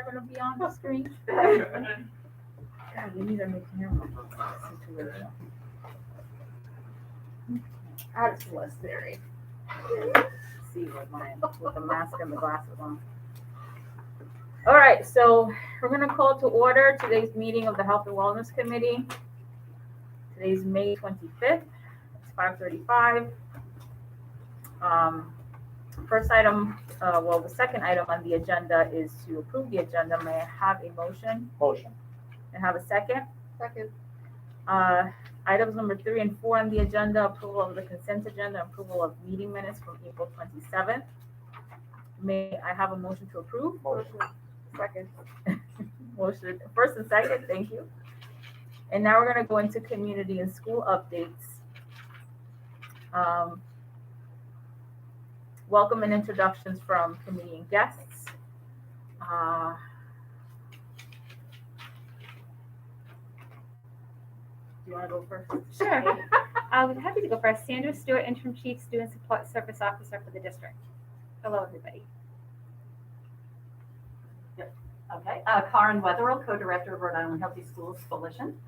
gonna be on the screen. God, we need a new camera situation. That's necessary. See with the mask and the glasses on. All right, so we're gonna call to order today's meeting of the Health and Wellness Committee. Today's May 25th. It's 5:35. First item, the second item on the agenda is to approve the agenda. May I have a motion? Motion. And have a second? Second. Items number 3 and 4 on the agenda: approval of the consent agenda, approval of meeting minutes from April 27th. May I have a motion to approve? Motion. Second. Motion first and second, thank you. And now we're gonna go into community and school updates. Welcome and introductions from committee and guests. Do you wanna go first? Sure. I'm happy to go first. Sandra Stewart, Interim Chief Student Support Service Officer for the district. Hello, everybody. Okay, Karen Wetherill, Co-Director of Rhode Island Healthy Schools Coalition.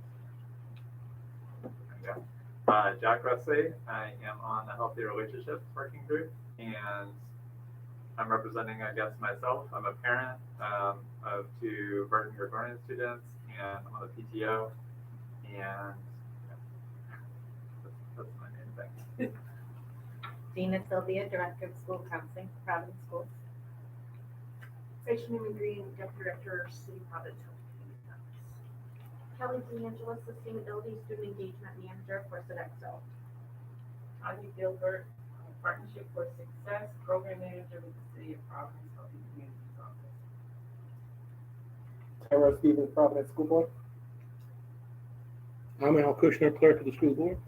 Jack Russey, I am on the Healthy Relationships Working Group, and I'm representing, I guess, myself. I'm a parent of 2 Burton Gregorian students, and I'm on the PTO, and that's my main thing. Dina Sylvia, Director of School Counseling for Providence Schools. Rachel Newman Green, Deputy Director, City Providence. Kelly D'Angelo, Sustainability Student Engagement Manager for Sodexo. Ivy Gilbert, Partnership for Success, Program Manager with the City of Providence Healthy Communities Office. Tara Stevens, Providence School Board. I'm Al Kushner, Clerk of the School Board.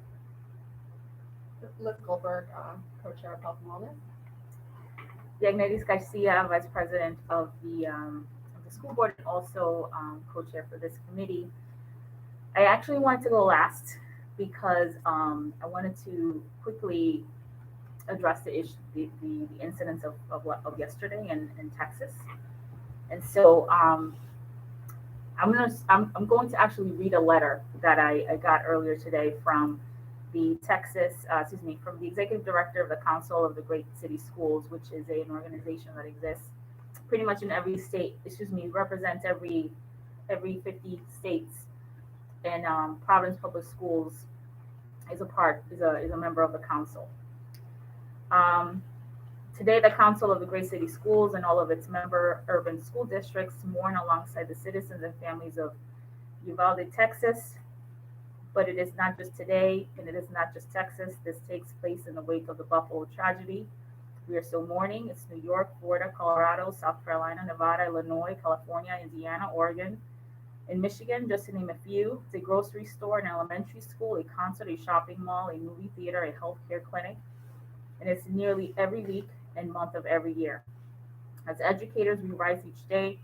Liz Goldberg, Co-Chair of Health and Wellness. Yagnetis Garcia, Vice President of the school board, and also co-chair for this committee. I actually wanted to go last because I wanted to quickly address the issue, the incidents of yesterday in Texas. And so I'm going to actually read a letter that I got earlier today from the from the Executive Director of the Council of the Great City Schools, which is an organization that exists pretty much in every state, represents every 50 states. And Providence Public Schools is a member of the council. Today, the Council of the Great City Schools and all of its member urban school districts mourn alongside the citizens and families of Uvalde, Texas. But it is not just today, and it is not just Texas. This takes place in the wake of the Buffalo tragedy. We are still mourning. It's New York, Florida, Colorado, South Carolina, Nevada, Illinois, California, Indiana, Oregon, and Michigan, just to name a few. It's a grocery store, an elementary school, a concert, a shopping mall, a movie theater, a healthcare clinic. And it's nearly every week and month of every year. As educators, we rise each day,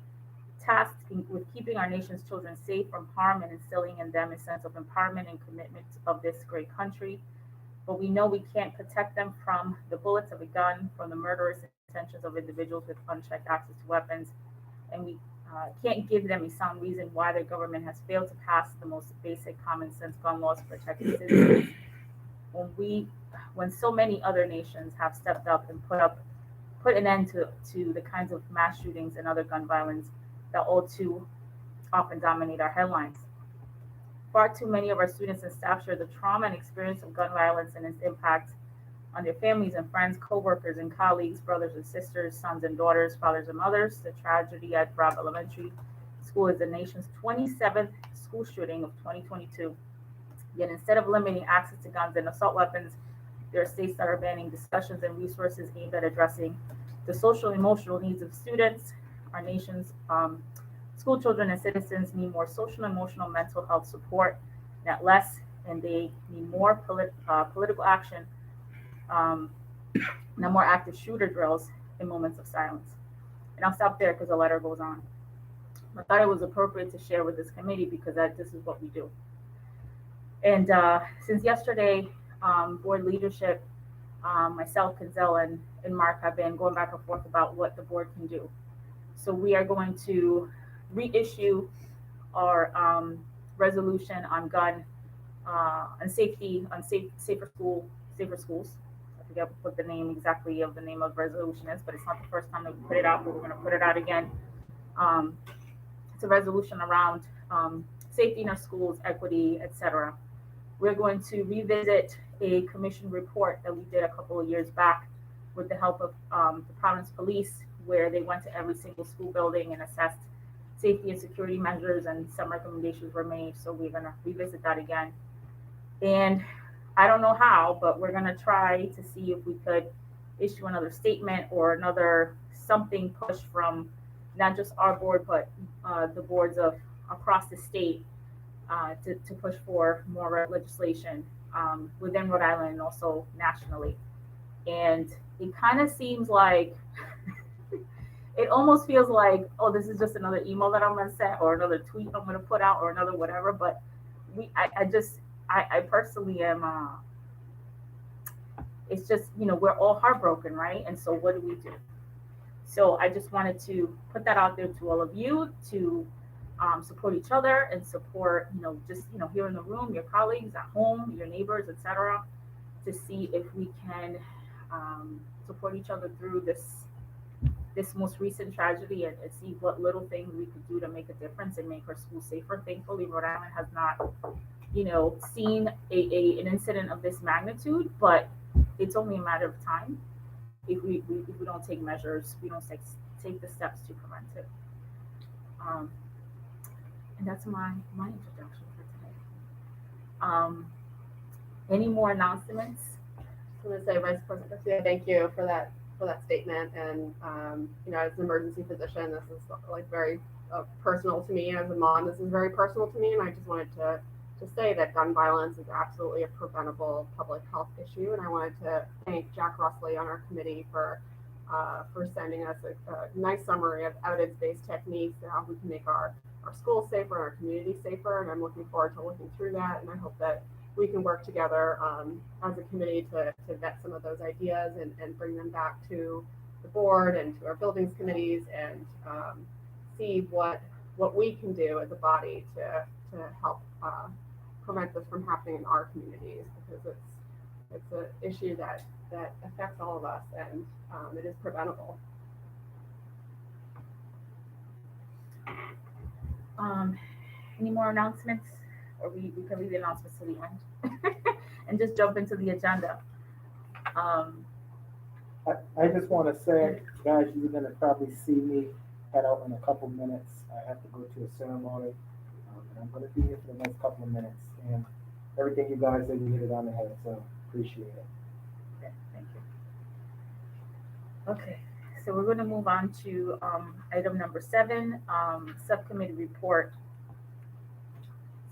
tasked with keeping our nation's children safe from harm and instilling in them a sense of empowerment and commitment of this great country. But we know we can't protect them from the bullets of a gun, from the murderous intentions of individuals with unchecked access to weapons, and we can't give them a sound reason why their government has failed to pass the most basic common sense gun laws protecting citizens. When so many other nations have stepped up and put an end to the kinds of mass shootings and other gun violence that all too often dominate our headlines. Far too many of our students and staff share the trauma and experience of gun violence and its impact on their families and friends, co-workers and colleagues, brothers and sisters, sons and daughters, fathers and mothers. The tragedy at Rhode Elementary School is the nation's 27th school shooting of 2022. Yet instead of limiting access to guns and assault weapons, there are states that are banning discussions and resources aimed at addressing the social and emotional needs of students. Our nation's school children and citizens need more social, emotional, mental health support, not less, and they need more political action, not more active shooter drills in moments of silence. And I'll stop there because the letter goes on. I thought it was appropriate to share with this committee because this is what we do. And since yesterday, board leadership, myself, Kenzel, and Mark have been going back and forth about what the board can do. So we are going to reissue our resolution on gun and safety, on safer schools. I forget what the name exactly of the name of the resolution is, but it's not the first time that we put it out, but we're gonna put it out again. Um, it's a resolution around safety in our schools, equity, etc. We're going to revisit a commission report that we did a couple of years back with the help of the Providence Police, where they went to every single school building and assessed safety and security measures, and some recommendations were made. So we're gonna revisit that again. And I don't know how, but we're gonna try to see if we could issue another statement or another something push from not just our board, but the boards of across the state to push for more legislation within Rhode Island and also nationally. And it kind of seems like it almost feels like, oh, this is just another email that I'm gonna send or another tweet I'm gonna put out or another whatever. But I personally am. It's just, we're all heartbroken, right? And so what do we do? So I just wanted to put that out there to all of you to support each other and support, just here in the room, your colleagues at home, your neighbors, etc., to see if we can support each other through this most recent tragedy and see what little things we could do to make a difference and make our schools safer. Thankfully, Rhode Island has not, seen an incident of this magnitude, but it's only a matter of time if we don't take measures, we don't take the steps to prevent it. And that's my introduction for today. Any more announcements? I want to say, Vice President Garcia, thank you for that statement. And as an emergency physician, this is like very personal to me. As a mom, this is very personal to me, and I just wanted to say that gun violence is absolutely a preventable public health issue. And I wanted to thank Jack Rusley on our committee for sending us a nice summary of evidence-based techniques and how we can make our schools safer and our community safer. And I'm looking forward to looking through that. And I hope that we can work together as a committee to vet some of those ideas and bring them back to the board and to our buildings committees and see what we can do as a body to help prevent this from happening in our communities, because it's an issue that affects all of us, and it is preventable. Any more announcements? Or we can leave the announcements to the end and just jump into the agenda. I just want to say, guys, you're going to probably see me head out in a couple minutes. I have to go to a ceremony, and I'm going to be here for the next couple of minutes. And everything you guys said, you hit it on the head, so appreciate it. Okay, thank you. Okay, so we're going to move on to item number 7, subcommittee report,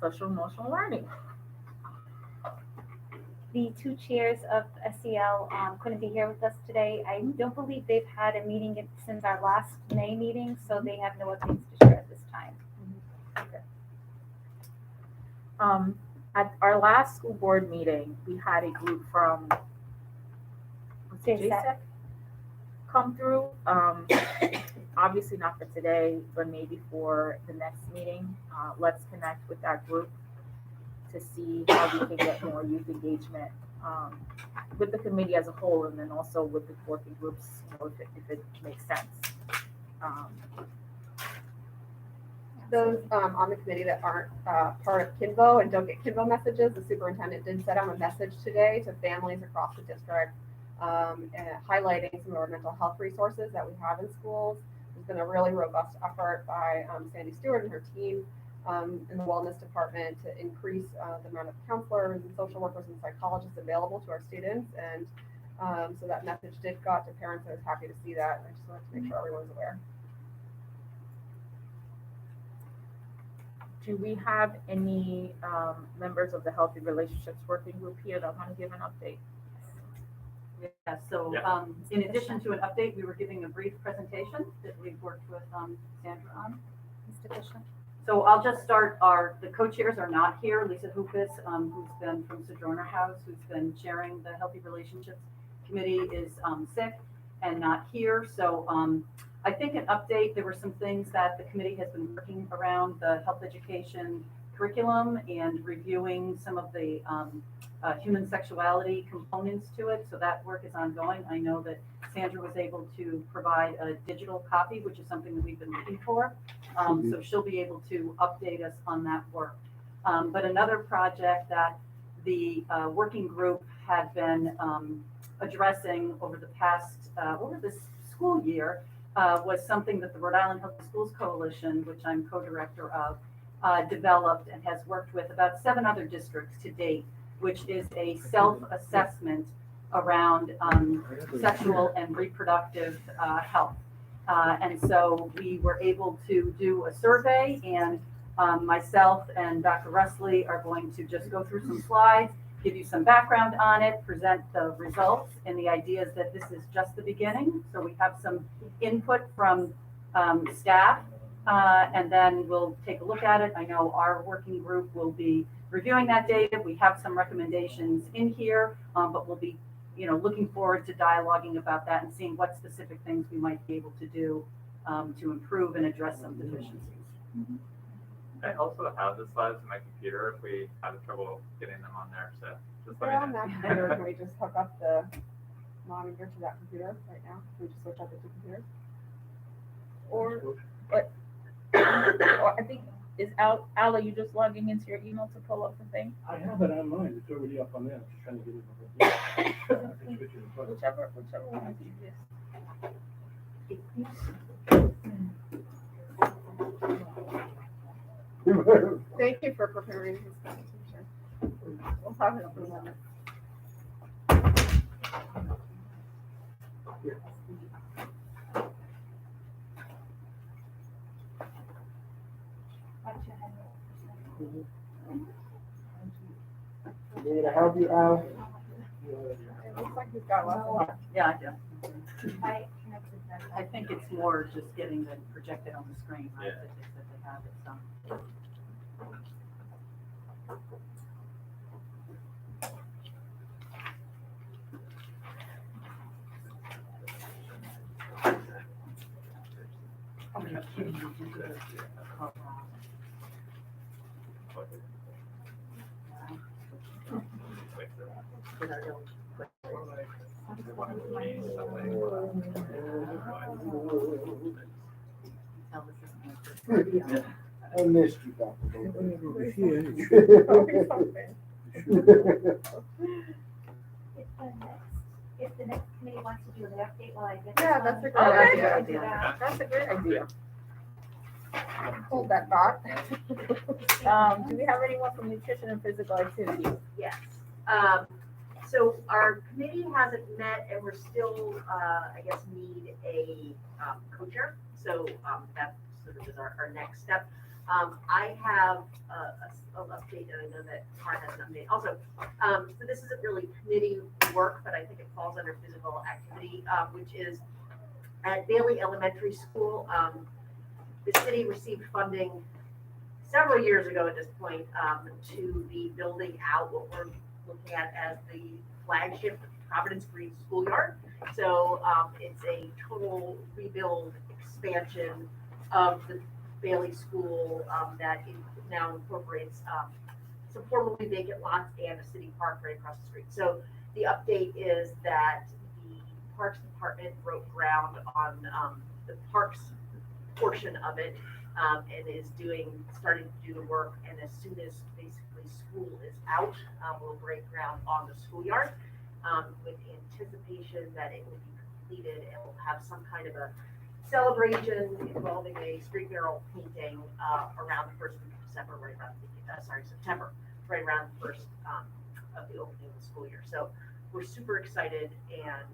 social emotional learning. The 2 chairs of SEL couldn't be here with us today. I don't believe they've had a meeting since our last May meeting, so they have no updates to share at this time. Okay. At our last school board meeting, we had a group from JSEC come through. Obviously not for today, but maybe for the next meeting. Let's connect with that group to see how we can get more youth engagement with the committee as a whole, and then also with the working groups, if it makes sense. Those on the committee that aren't part of KINVO and don't get KINVO messages, the superintendent did send out a message today to families across the district highlighting some of our mental health resources that we have in schools. There's been a really robust effort by Sandy Stewart and her team in the wellness department to increase the amount of counselors and social workers and psychologists available to our students. And so that message did go out to parents. I was happy to see that. And I just wanted to make sure everyone's aware. Do we have any members of the Healthy Relationships Working Group here that want to give an update? Yeah, so in addition to an update, we were giving a brief presentation that we've worked with Sandra on. Mr. Bishop. So I'll just start. The co-chairs are not here. Lisa Hoopus, who's been from Sojourner House, who's been chairing the Healthy Relationships Committee, is sick and not here. So I think an update, there were some things that the committee has been working around the health education curriculum and reviewing some of the human sexuality components to it. So that work is ongoing. I know that Sandra was able to provide a digital copy, which is something that we've been looking for. So she'll be able to update us on that work. But another project that the working group had been addressing over the past, over this school year, was something that the Rhode Island Healthy Schools Coalition, which I'm co-director of, developed and has worked with about 7 other districts to date, which is a self-assessment around sexual and reproductive health. And so we were able to do a survey, and myself and Dr. Rusley are going to just go through some slides, give you some background on it, present the results, and the idea is that this is just the beginning. So we have some input from staff, and then we'll take a look at it. I know our working group will be reviewing that data. We have some recommendations in here, but we'll be, looking forward to dialoguing about that and seeing what specific things we might be able to do to improve and address some deficiencies. I also have the slides in my computer if we have trouble getting them on there, so just They're let on me that know. computer. Can we just hook up the monitor to that computer right now? Can we just switch up the 2 computers? Or I think, is Al, are you just logging into your email to pull up the thing? I have it online, it's already up on there, I'm just trying to get it. I can switch it in front. Whichever one is easiest. Thank you for preparing this presentation. We'll talk about it in a moment. Need to help you out? It looks like he's got lots of. Yeah, I do. I think it's more just getting it projected on the screen, right? Yeah. That they have it, so. I missed you, Dr. If the next committee wants to do an update while I get. Yeah, this that's a on, great I'll idea. do that. That's a great idea. Hold that thought. Do we have anyone from nutrition and physical activity? Yes. So our committee hasn't met and we're still, I guess, need a co-chair. So that sort of is our next step. I have an update, and I know that Tara has an update also. So this isn't really committee work, but I think it falls under physical activity, which is at Bailey Elementary School. The city received funding several years ago at this point to be building out what we're looking at as the flagship Providence Green schoolyard. So it's a total rebuild expansion of the Bailey School that now incorporates some formerly vacant lots and a city park right across the street. So the update is that the Parks Department broke ground on the parks portion of it and is starting to do the work. And as soon as basically school is out, we'll break ground on the schoolyard with anticipation that it will be completed and we'll have some kind of a celebration involving a street mural painting around the first week of December, right around September, right around the first of the opening of the school year. So we're super excited and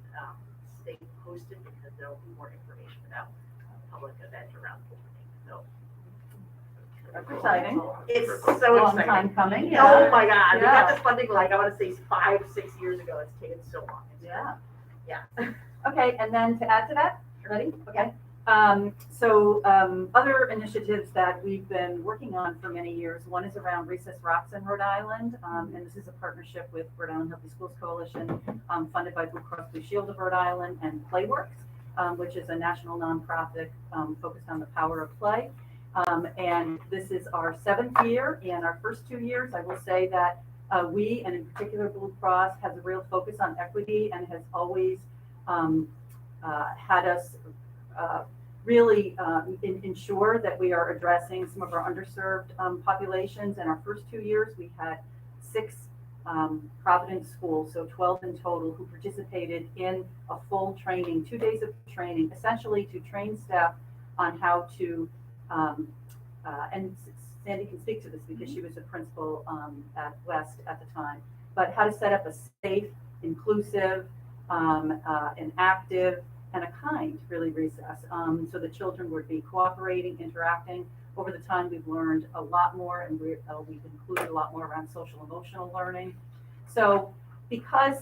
stay posted because there will be more information about public event around the opening. So That's exciting. it's so Long exciting. time coming. Oh Yeah. my God, we Yeah. got this funding like I want to say 5-6 years ago. It's taken so long. It's Yeah. Yeah. Okay, and then to add to that, ready? Okay. Other initiatives that we've been working on for many years, one is around Recess Rocks in Rhode Island, and this is a partnership with Rhode Island Healthy Schools Coalition, funded by Blue Cross Blue Shield of Rhode Island and Playworks. which is a national nonprofit focused on the power of play. And this is our 7th year. And our first 2 years, I will say that we, and in particular Blue Cross, has a real focus on equity and has always had us really ensure that we are addressing some of our underserved populations. In our first 2 years, we had 6 Providence schools, so 12 in total, who participated in a full training, 2 days of training, essentially to train staff on how to, and Sandy can speak to this because she was a principal at West at the time, but how to set up a safe, inclusive, and active, and a kind, really, recess. So the children would be cooperating, interacting. Over the time, we've learned a lot more, and we've included a lot more around social emotional learning. So because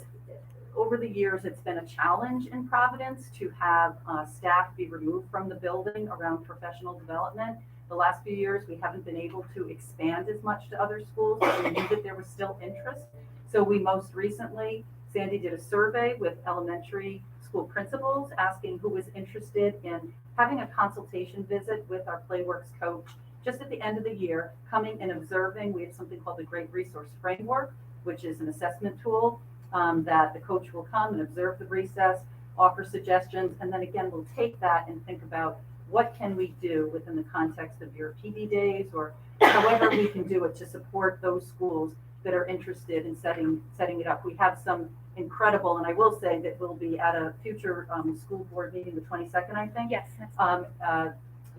over the years, it's been a challenge in Providence to have staff be removed from the building around professional development. The last few years, we haven't been able to expand as much to other schools, but we knew that there was still interest. So we most recently, Sandy did a survey with elementary school principals asking who was interested in having a consultation visit with our PlayWorks coach just at the end of the year, coming and observing. We have something called the Great Resource Framework, which is an assessment tool that the coach will come and observe the recess, offer suggestions, and then again, we'll take that and think about what can we do within the context of your PD days or however we can do it to support those schools that are interested in setting it up. We have some incredible, and I will say that we'll be at a future school board meeting, the 22nd, I think. Yes.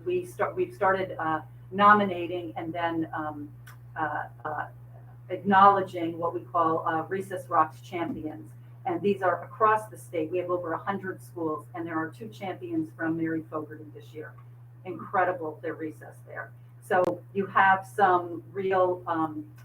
We've started nominating and then acknowledging what we call Recess Rocks champions. And these are across the state. We have over 100 schools, and there are 2 champions from Mary Fogarty this year. Incredible, their recess there. So you have some real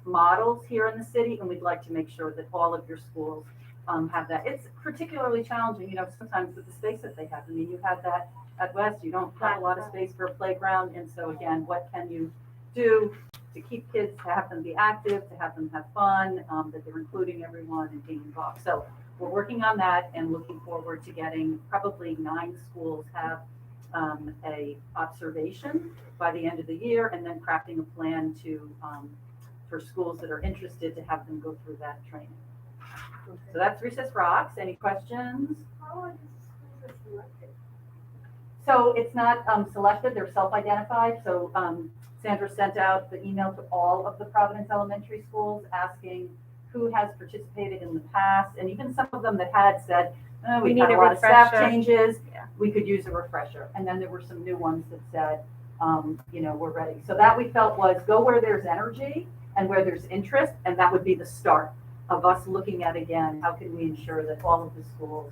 models here in the city, and we'd like to make sure that all of your schools have that. It's particularly challenging, sometimes with the space that they have. I mean, you have that at West, you don't have a lot of space for a playground. And so again, what can you do to keep kids, to have them be active, to have them have fun, that they're including everyone and being involved. So we're working on that and looking forward to getting probably 9 schools have a observation by the end of the year, and then crafting a plan to for schools that are interested to have them go through that training. Okay. So that's Recess Rocks. Any questions? How are these schools selected? So it's not selected, they're self-identified. So Sandra sent out the email to all of the Providence elementary schools asking who has participated in the past, and even some of them that had said, oh, we need had a a lot of staff refresher. changes, Yeah. we could use a refresher. And then there were some new ones that said, we're ready. So that we felt was go where there's energy and where there's interest, and that would be the start of us looking at, again, how can we ensure that all of the schools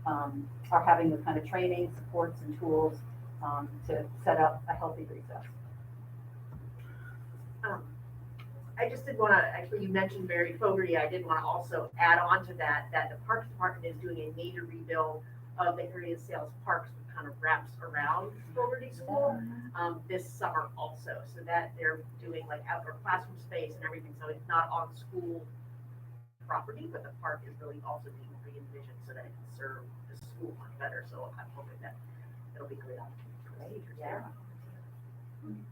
are having the kind of training, supports, and tools to set up a healthy recess. I just did want to, actually, you mentioned Mary Fogarty. I did want to also add on to that the Parks Department is doing a major rebuild of the area of Sales Parks, which kind of wraps around Fogarty School this summer also. So that they're doing like outdoor classroom space and everything. So it's not on school property, but the park is really also being re-envisioned so that it can serve the school much better. So I'm hoping that it'll be a great opportunity for teachers there.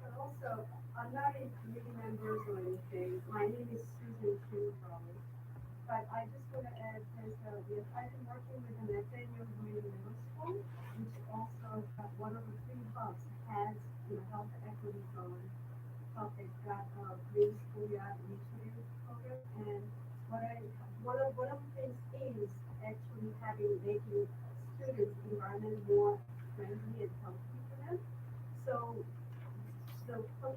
But also, I'm not a committee member or anything. My name is Susan Q. Rhode. But I just want to add this, I've been working with an Nathaniel Green Middle School, which also one of the 3 hubs has health equity going. They've got green schoolyard initiative program, and one of the things is actually making students' environment more friendly and healthy for them. So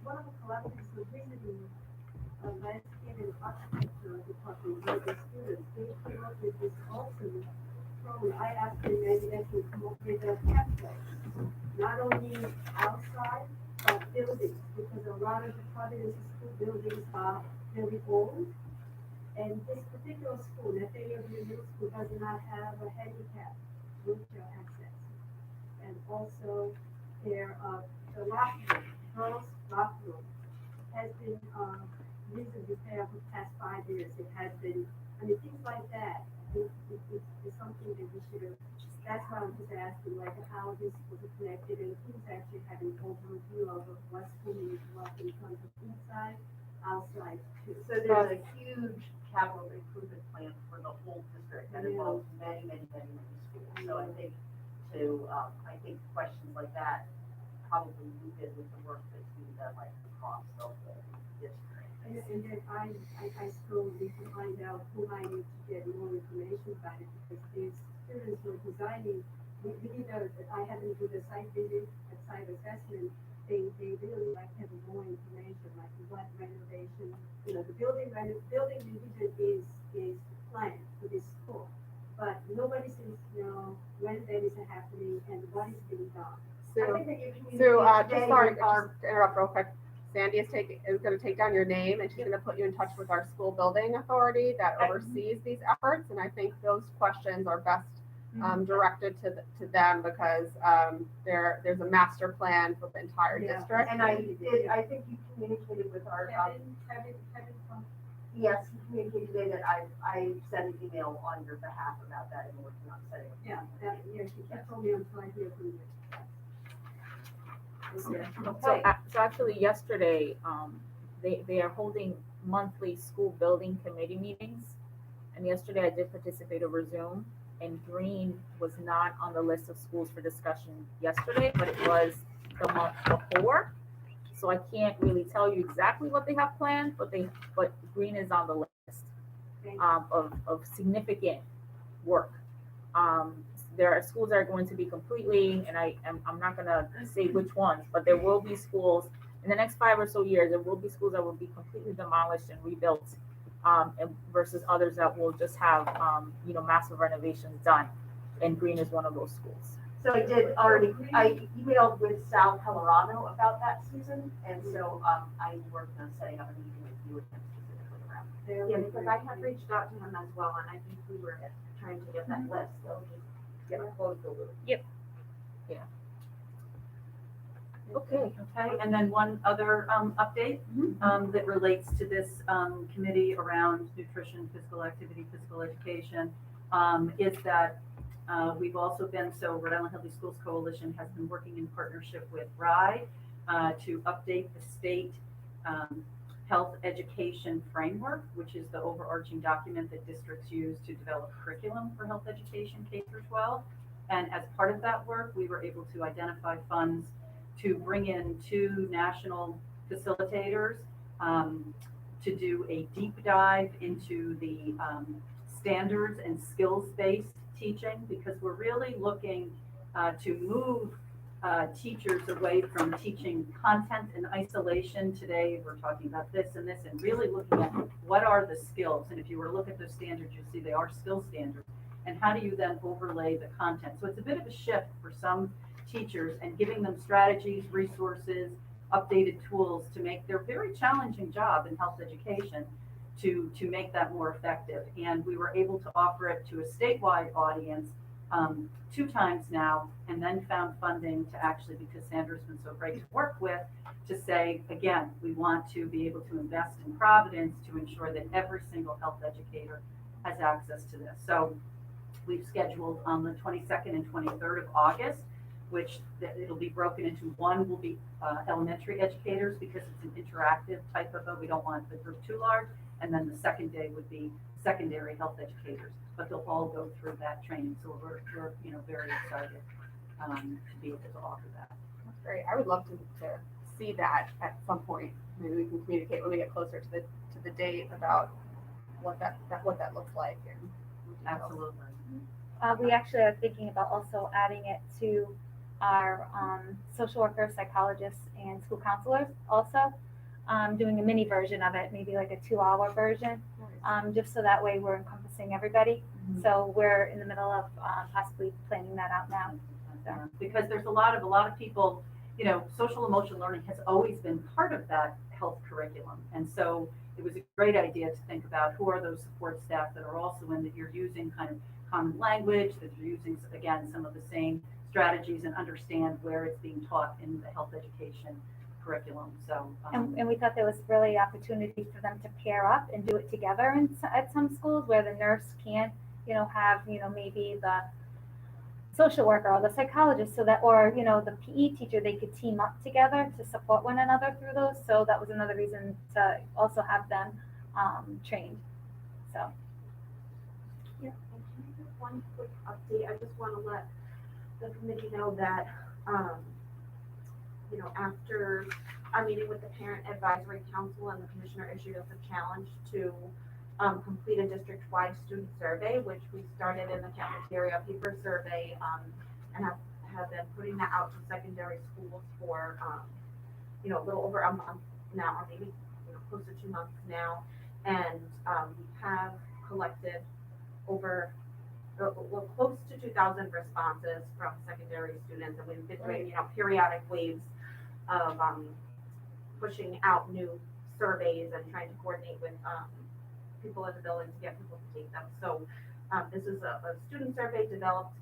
one of the collaboratives was visiting landscape and architecture department with the students. They came up with this awesome program. I asked them maybe they could come up with a template, not only outside, but buildings, because a lot of the Providence school buildings are very old. And this particular school, Nathaniel Green Middle School, does not have a handicap wheelchair access. And also, the locker room, girls' locker room, has been recently repaired for the past 5 years. It has been, things like that it's something that we should have, that's why I'm just asking, like, how this was connected and who's actually having overview of what school needs what in terms of inside, outside too. So there's a huge capital improvement plan for the whole district that involves many schools. So I think I think questions like that probably loop in with the work that's being done like across the whole district. And then I still need to find out who I need to get more information about it, because these students were designing, we did I had them do the site visit and site assessment. They really like having more information, like what renovation, the building revision is planned for this school. But nobody seems to know when that is happening and what is being done. So, I think that you just sorry, just to interrupt real quick. Sandy is going to take down your name, and she's going to put you in touch with our school building authority that oversees these efforts. And I think those questions are best directed to them, because there's a master plan for the entire district. And I think you communicated with our, yes, you communicated today that I sent an email on your behalf about that and working on setting up. She told me I'm trying to approve it. So actually yesterday, they are holding monthly school building committee meetings. And yesterday I did participate over Zoom, and Green was not on the list of schools for discussion yesterday, but it was the month before. So I can't really tell you exactly what they have planned, but Green is on the list of significant work. There are schools that are going to be completely, and I'm not gonna say which ones, but there will be schools in the next 5 or so years. There will be schools that will be completely demolished and rebuilt, and versus others that will just have massive renovations done. And Green is one of those schools. So I emailed with Sal Colorado about that, Susan, and so I'm working on setting up a meeting with you with him specifically around. Yeah, because I had reached out to him as well, and I think we were trying to get that list, so just get it closed a little. Yep. Yeah. Okay, and then one other update that relates to this committee around nutrition, physical activity, physical education, is that we've also been, Rhode Island Healthy Schools Coalition has been working in partnership with Rhode to update the state health education framework, which is the overarching document that districts use to develop curriculum for health education K through 12. And as part of that work, we were able to identify funds to bring in 2 national facilitators to do a deep dive into the standards and skills-based teaching, because we're really looking to move teachers away from teaching content in isolation. Today, we're talking about this and this, and really looking at what are the skills. And if you were to look at those standards, you'll see they are skill standards. And how do you then overlay the content? So it's a bit of a shift for some teachers, and giving them strategies, resources, updated tools to make their very challenging job in health education to make that more effective. And we were able to offer it to a statewide audience 2 times now, and then found funding to actually, because Sandra's been so great to work with, to say, again, we want to be able to invest in Providence to ensure that every single health educator has access to this. So we've scheduled on the 22nd and 23rd of August, which it'll be broken into. One will be elementary educators, because it's an interactive type of we don't want the group too large. And then the second day would be secondary health educators, but they'll all go through that training. So we're very excited to be able to offer that. That's great. I would love to see that at some point. Maybe we can communicate when we get closer to the date about what that looks like. And Absolutely. We actually are thinking about also adding it to our social workers, psychologists, and school counselors also, doing a mini version of it, maybe like a 2-hour version, just so that way we're encompassing everybody. So we're in the middle of possibly planning that out now. So. Because there's a lot of people, social emotional learning has always been part of that health curriculum. And so it was a great idea to think about who are those support staff that are also in, that you're using kind of common language, that you're using, again, some of the same strategies, and understand where it's being taught in the health education curriculum. So, and we thought there was really opportunity for them to pair up and do it together at some schools where the nurse can, have, maybe the social worker or the psychologist so that, or, the PE teacher, they could team up together to support one another through those. So that was another reason to also have them trained. So. Yeah, and can I give one quick update? I just want to let the committee know that, after our meeting with the Parent Advisory Council and the commissioner issued us a challenge to complete a district-wide student survey, which we started in the cafeteria paper survey, and have been putting that out to secondary schools for, a little over a month now, or maybe, close to 2 months now. And we have collected over close to 2,000 responses from secondary students, and we've been doing, periodic waves of pushing out new surveys and trying to coordinate with people in the building to get people to take them. So this is a student survey developed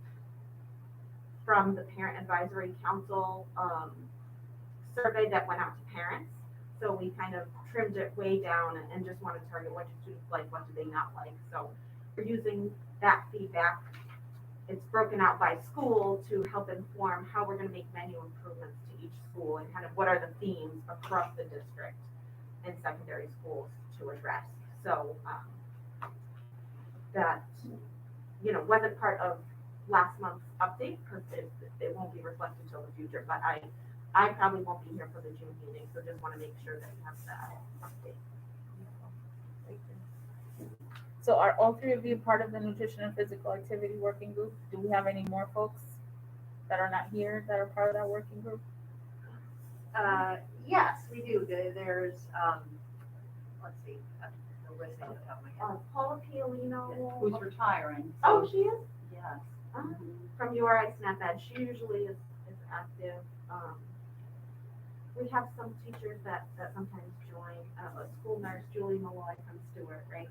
from the Parent Advisory Council survey that went out to parents. So we kind of trimmed it way down and just want to target what do students like, what do they not like. So we're using that feedback. It's broken out by school to help inform how we're going to make menu improvements to each school and kind of what are the themes across the district and secondary schools to address. So that, wasn't part of last month's update because it won't be reflected until the future, but I probably won't be here for the June meeting, so just want to make sure that we have that update. So are all three of you part of the nutrition and physical activity working group? Do we have any more folks that are not here that are part of that working group? Yes, we do. There's, let's see, the list on the top of my head. Paula Piolino. Who's retiring. Oh, she is? Yes. From URI Snap Ed. She usually is active. We have some teachers that sometimes join. A school nurse, Julie Malloy from Stewart, right?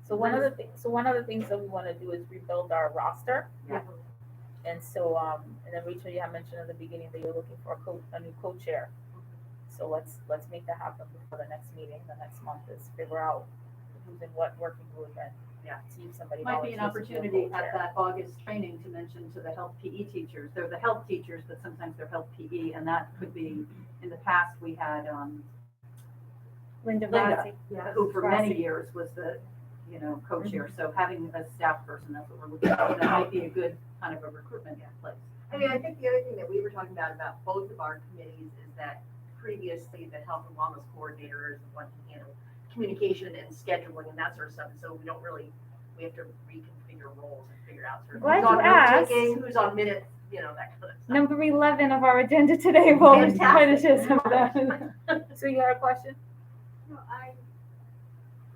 So one of the things that we want to do is rebuild our roster. Yeah. And so, and then Rachel, you had mentioned at the beginning that you're looking for a new co-chair. So let's make that happen before the next meeting. The next month is figure out who's in what working group and see if somebody Might be an volunteers to be a opportunity at co-chair. that August training to mention to the health PE teachers. They're the health teachers, but sometimes they're health PE, and that could be, in the past, we had Linda Linda, Rossi. who for many Rossi. years was the, co-chair. So having a staff person, that's what we're looking for. That might be a good kind of a recruitment place. I mean, I think the other thing that we were talking about both of our committees is that previously the health and wellness coordinator is the one to handle communication and scheduling and that sort of stuff. And so we have to reconfigure roles and figure out sort of Glad who's on you note asked. taking, who's on minutes, that kind of stuff. Number 11 of our agenda today will Fantastic. kind of show some of that. So you got a question? No,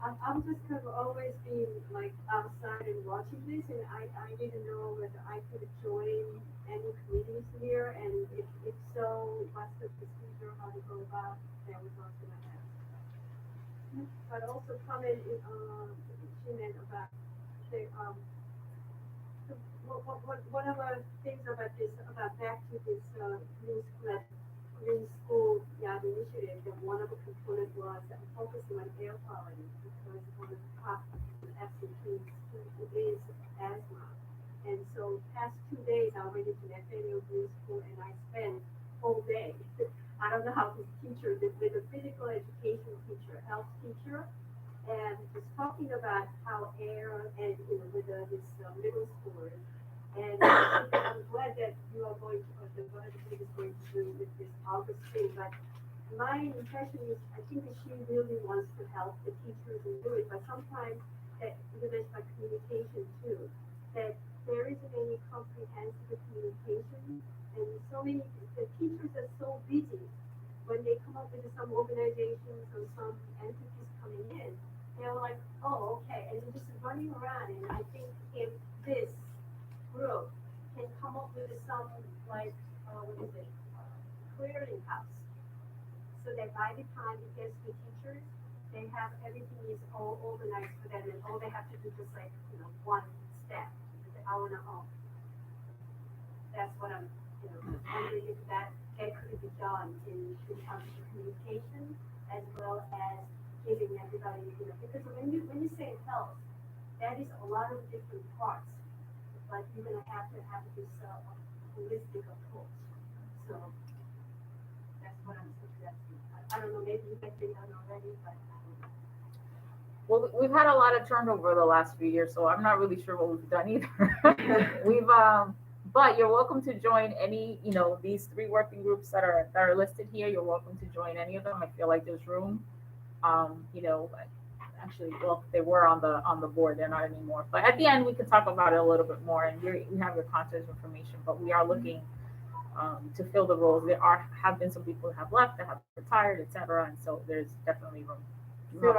I'm just kind of always being like outside and watching this, and I didn't know whether I could join any committees here, and if so, what's the procedure, how to go about, that was also going to ask. But also comment, she meant about the, one of the things about this, about back to this green school initiative, that one of the components was focusing on air quality, because one of the top absentees is asthma. And so past 2 days I went into Nathaniel Green School and I spent whole day. I don't know how this teacher, with a physical education teacher, health teacher, and just talking about how air and with this middle schoolers. And I'm glad that you are going to, the Reproductive is going to do with this August thing, but my impression is, I think that she really wants to help the teachers and do it, but sometimes, there's like communication too, that there isn't any comprehensive communication, and so many, the teachers are so busy, when they come up with some organizations or some entities coming in, they're like, oh, okay, and they're just running around, and I think if this group can come up with some, like, clearinghouse, so that by the time it gets to teachers, they have everything is all organized for them, and all they have to do is like, one step, on their own. That's what I'm, wondering if that could be done in terms of communication, as well as giving everybody, because when you say health, that is a lot of different parts, but you're gonna have to have this holistic approach. So that's what I'm suggesting. I don't know, maybe you guys did that already, but I don't know. Well, we've had a lot of turnover the last few years, so I'm not really sure what we've done either. But you're welcome to join any, these 3 working groups that are listed here. You're welcome to join any of them. I feel like there's room. Actually, well, they were on the board, they're not anymore. But at the end, we can talk about it a little bit more, and we have your contact information. But we are looking to fill the roles. There have been some people who have left, that have retired, etc. And so there's definitely room. So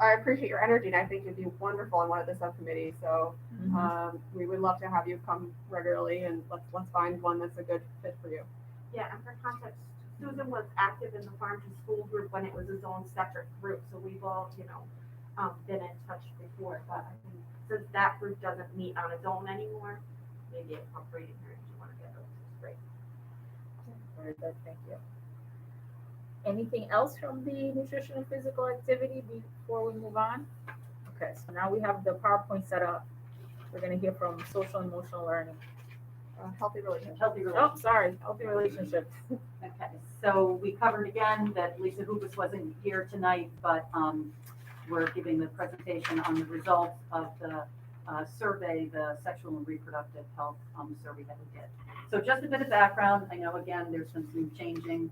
I appreciate your energy, and I think you'd be wonderful on one of the subcommittees. So we would love to have you come regularly, and let's find one that's a good fit for you. Yeah, and for context, Susan was active in the farm to school group when it was its own separate group, so we've all, been in touch before, but I think since that group doesn't meet on its own anymore, maybe incorporating her if you want to get those is great. Very good, thank you. Anything else from the nutrition and physical activity before we move on? Okay, so now we have the PowerPoint set up. We're gonna hear from social and emotional learning. Healthy relationships. Healthy relationships. Okay, so we covered again that Lisa Hubis wasn't here tonight, but we're giving the presentation on the results of the survey, the sexual and reproductive health survey that we did. So just a bit of background. I know, again, there's been some changing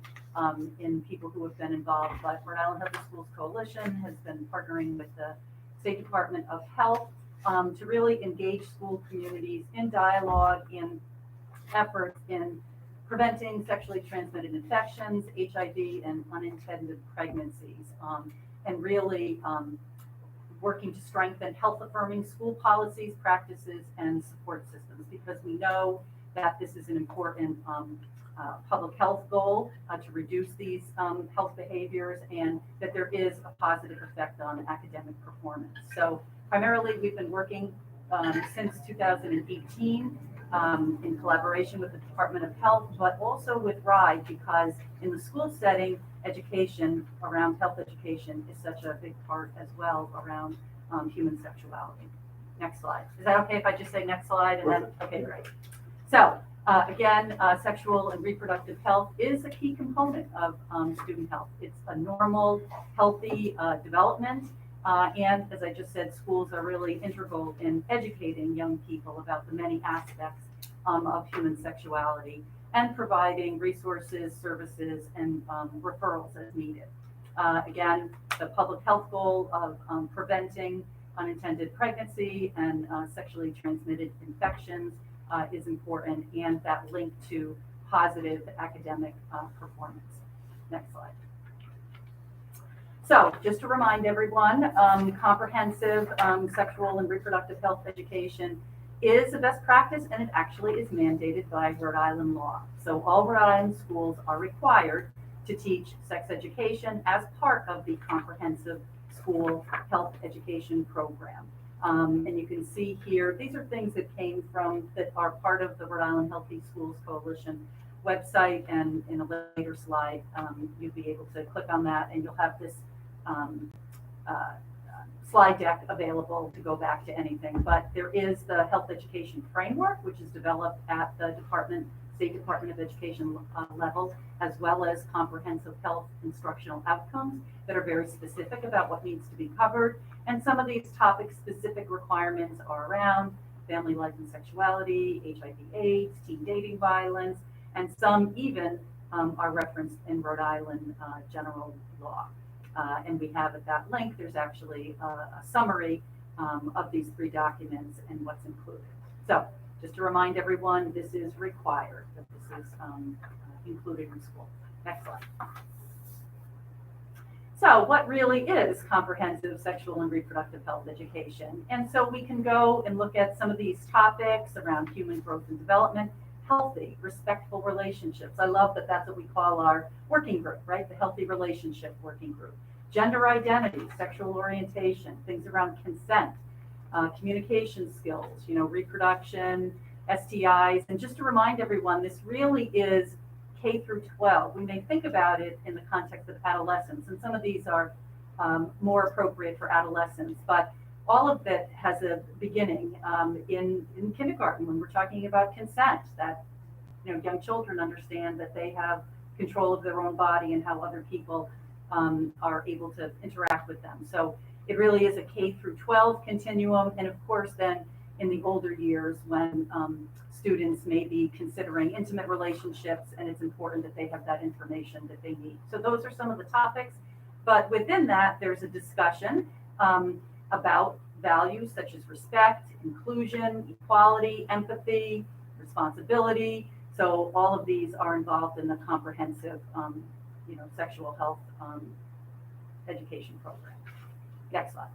in people who have been involved, but Rhode Island Healthy Schools Coalition has been partnering with the State Department of Health to really engage school communities in dialogue, in efforts in preventing sexually transmitted infections, HIV, and unintended pregnancies, and really working to strengthen health-affirming school policies, practices, and support systems, because we know that this is an important public health goal to reduce these health behaviors, and that there is a positive effect on academic performance. So primarily, we've been working since 2018 in collaboration with the Department of Health, but also with Rhode, because in the school setting, education around health education is such a big part as well around human sexuality. Next slide. Is that okay if I just say next slide and then? Okay, great. So again, sexual and reproductive health is a key component of student health. It's a normal, healthy development. And as I just said, schools are really integral in educating young people about the many aspects of human sexuality and providing resources, services, and referrals as needed. Again, the public health goal of preventing unintended pregnancy and sexually transmitted infections is important, and that link to positive academic performance. Next slide. So just to remind everyone, comprehensive sexual and reproductive health education is a best practice, and it actually is mandated by Rhode Island law. So all Rhode Island schools are required to teach sex education as part of the comprehensive school health education program. And you can see here, these are things that that are part of the Rhode Island Healthy Schools Coalition website, and in a later slide, you'll be able to click on that, and you'll have this slide deck available to go back to anything. But there is the health education framework, which is developed at the State Department of Education level, as well as comprehensive health instructional outcomes that are very specific about what needs to be covered. And some of these topic-specific requirements are around family life and sexuality, HIV/AIDS, teen dating violence, and some even are referenced in Rhode Island general law. And we have at that link, there's actually a summary of these 3 documents and what's included. So just to remind everyone, this is required, that this is included in school. Next slide. So what really is comprehensive sexual and reproductive health education? And so we can go and look at some of these topics around human growth and development, healthy, respectful relationships. I love that that's what we call our working group, right? The healthy relationship working group. Gender identity, sexual orientation, things around consent, communication skills, reproduction, STIs. And just to remind everyone, this really is K through 12. We may think about it in the context of adolescence, and some of these are more appropriate for adolescents, but all of that has a beginning in kindergarten when we're talking about consent, that young children understand that they have control of their own body and how other people are able to interact with them. So it really is a K through 12 continuum, and of course then in the older years when students may be considering intimate relationships, and it's important that they have that information that they need. So those are some of the topics, but within that there's a discussion about values such as respect, inclusion, equality, empathy, responsibility. So all of these are involved in the comprehensive sexual health education program. Next slide.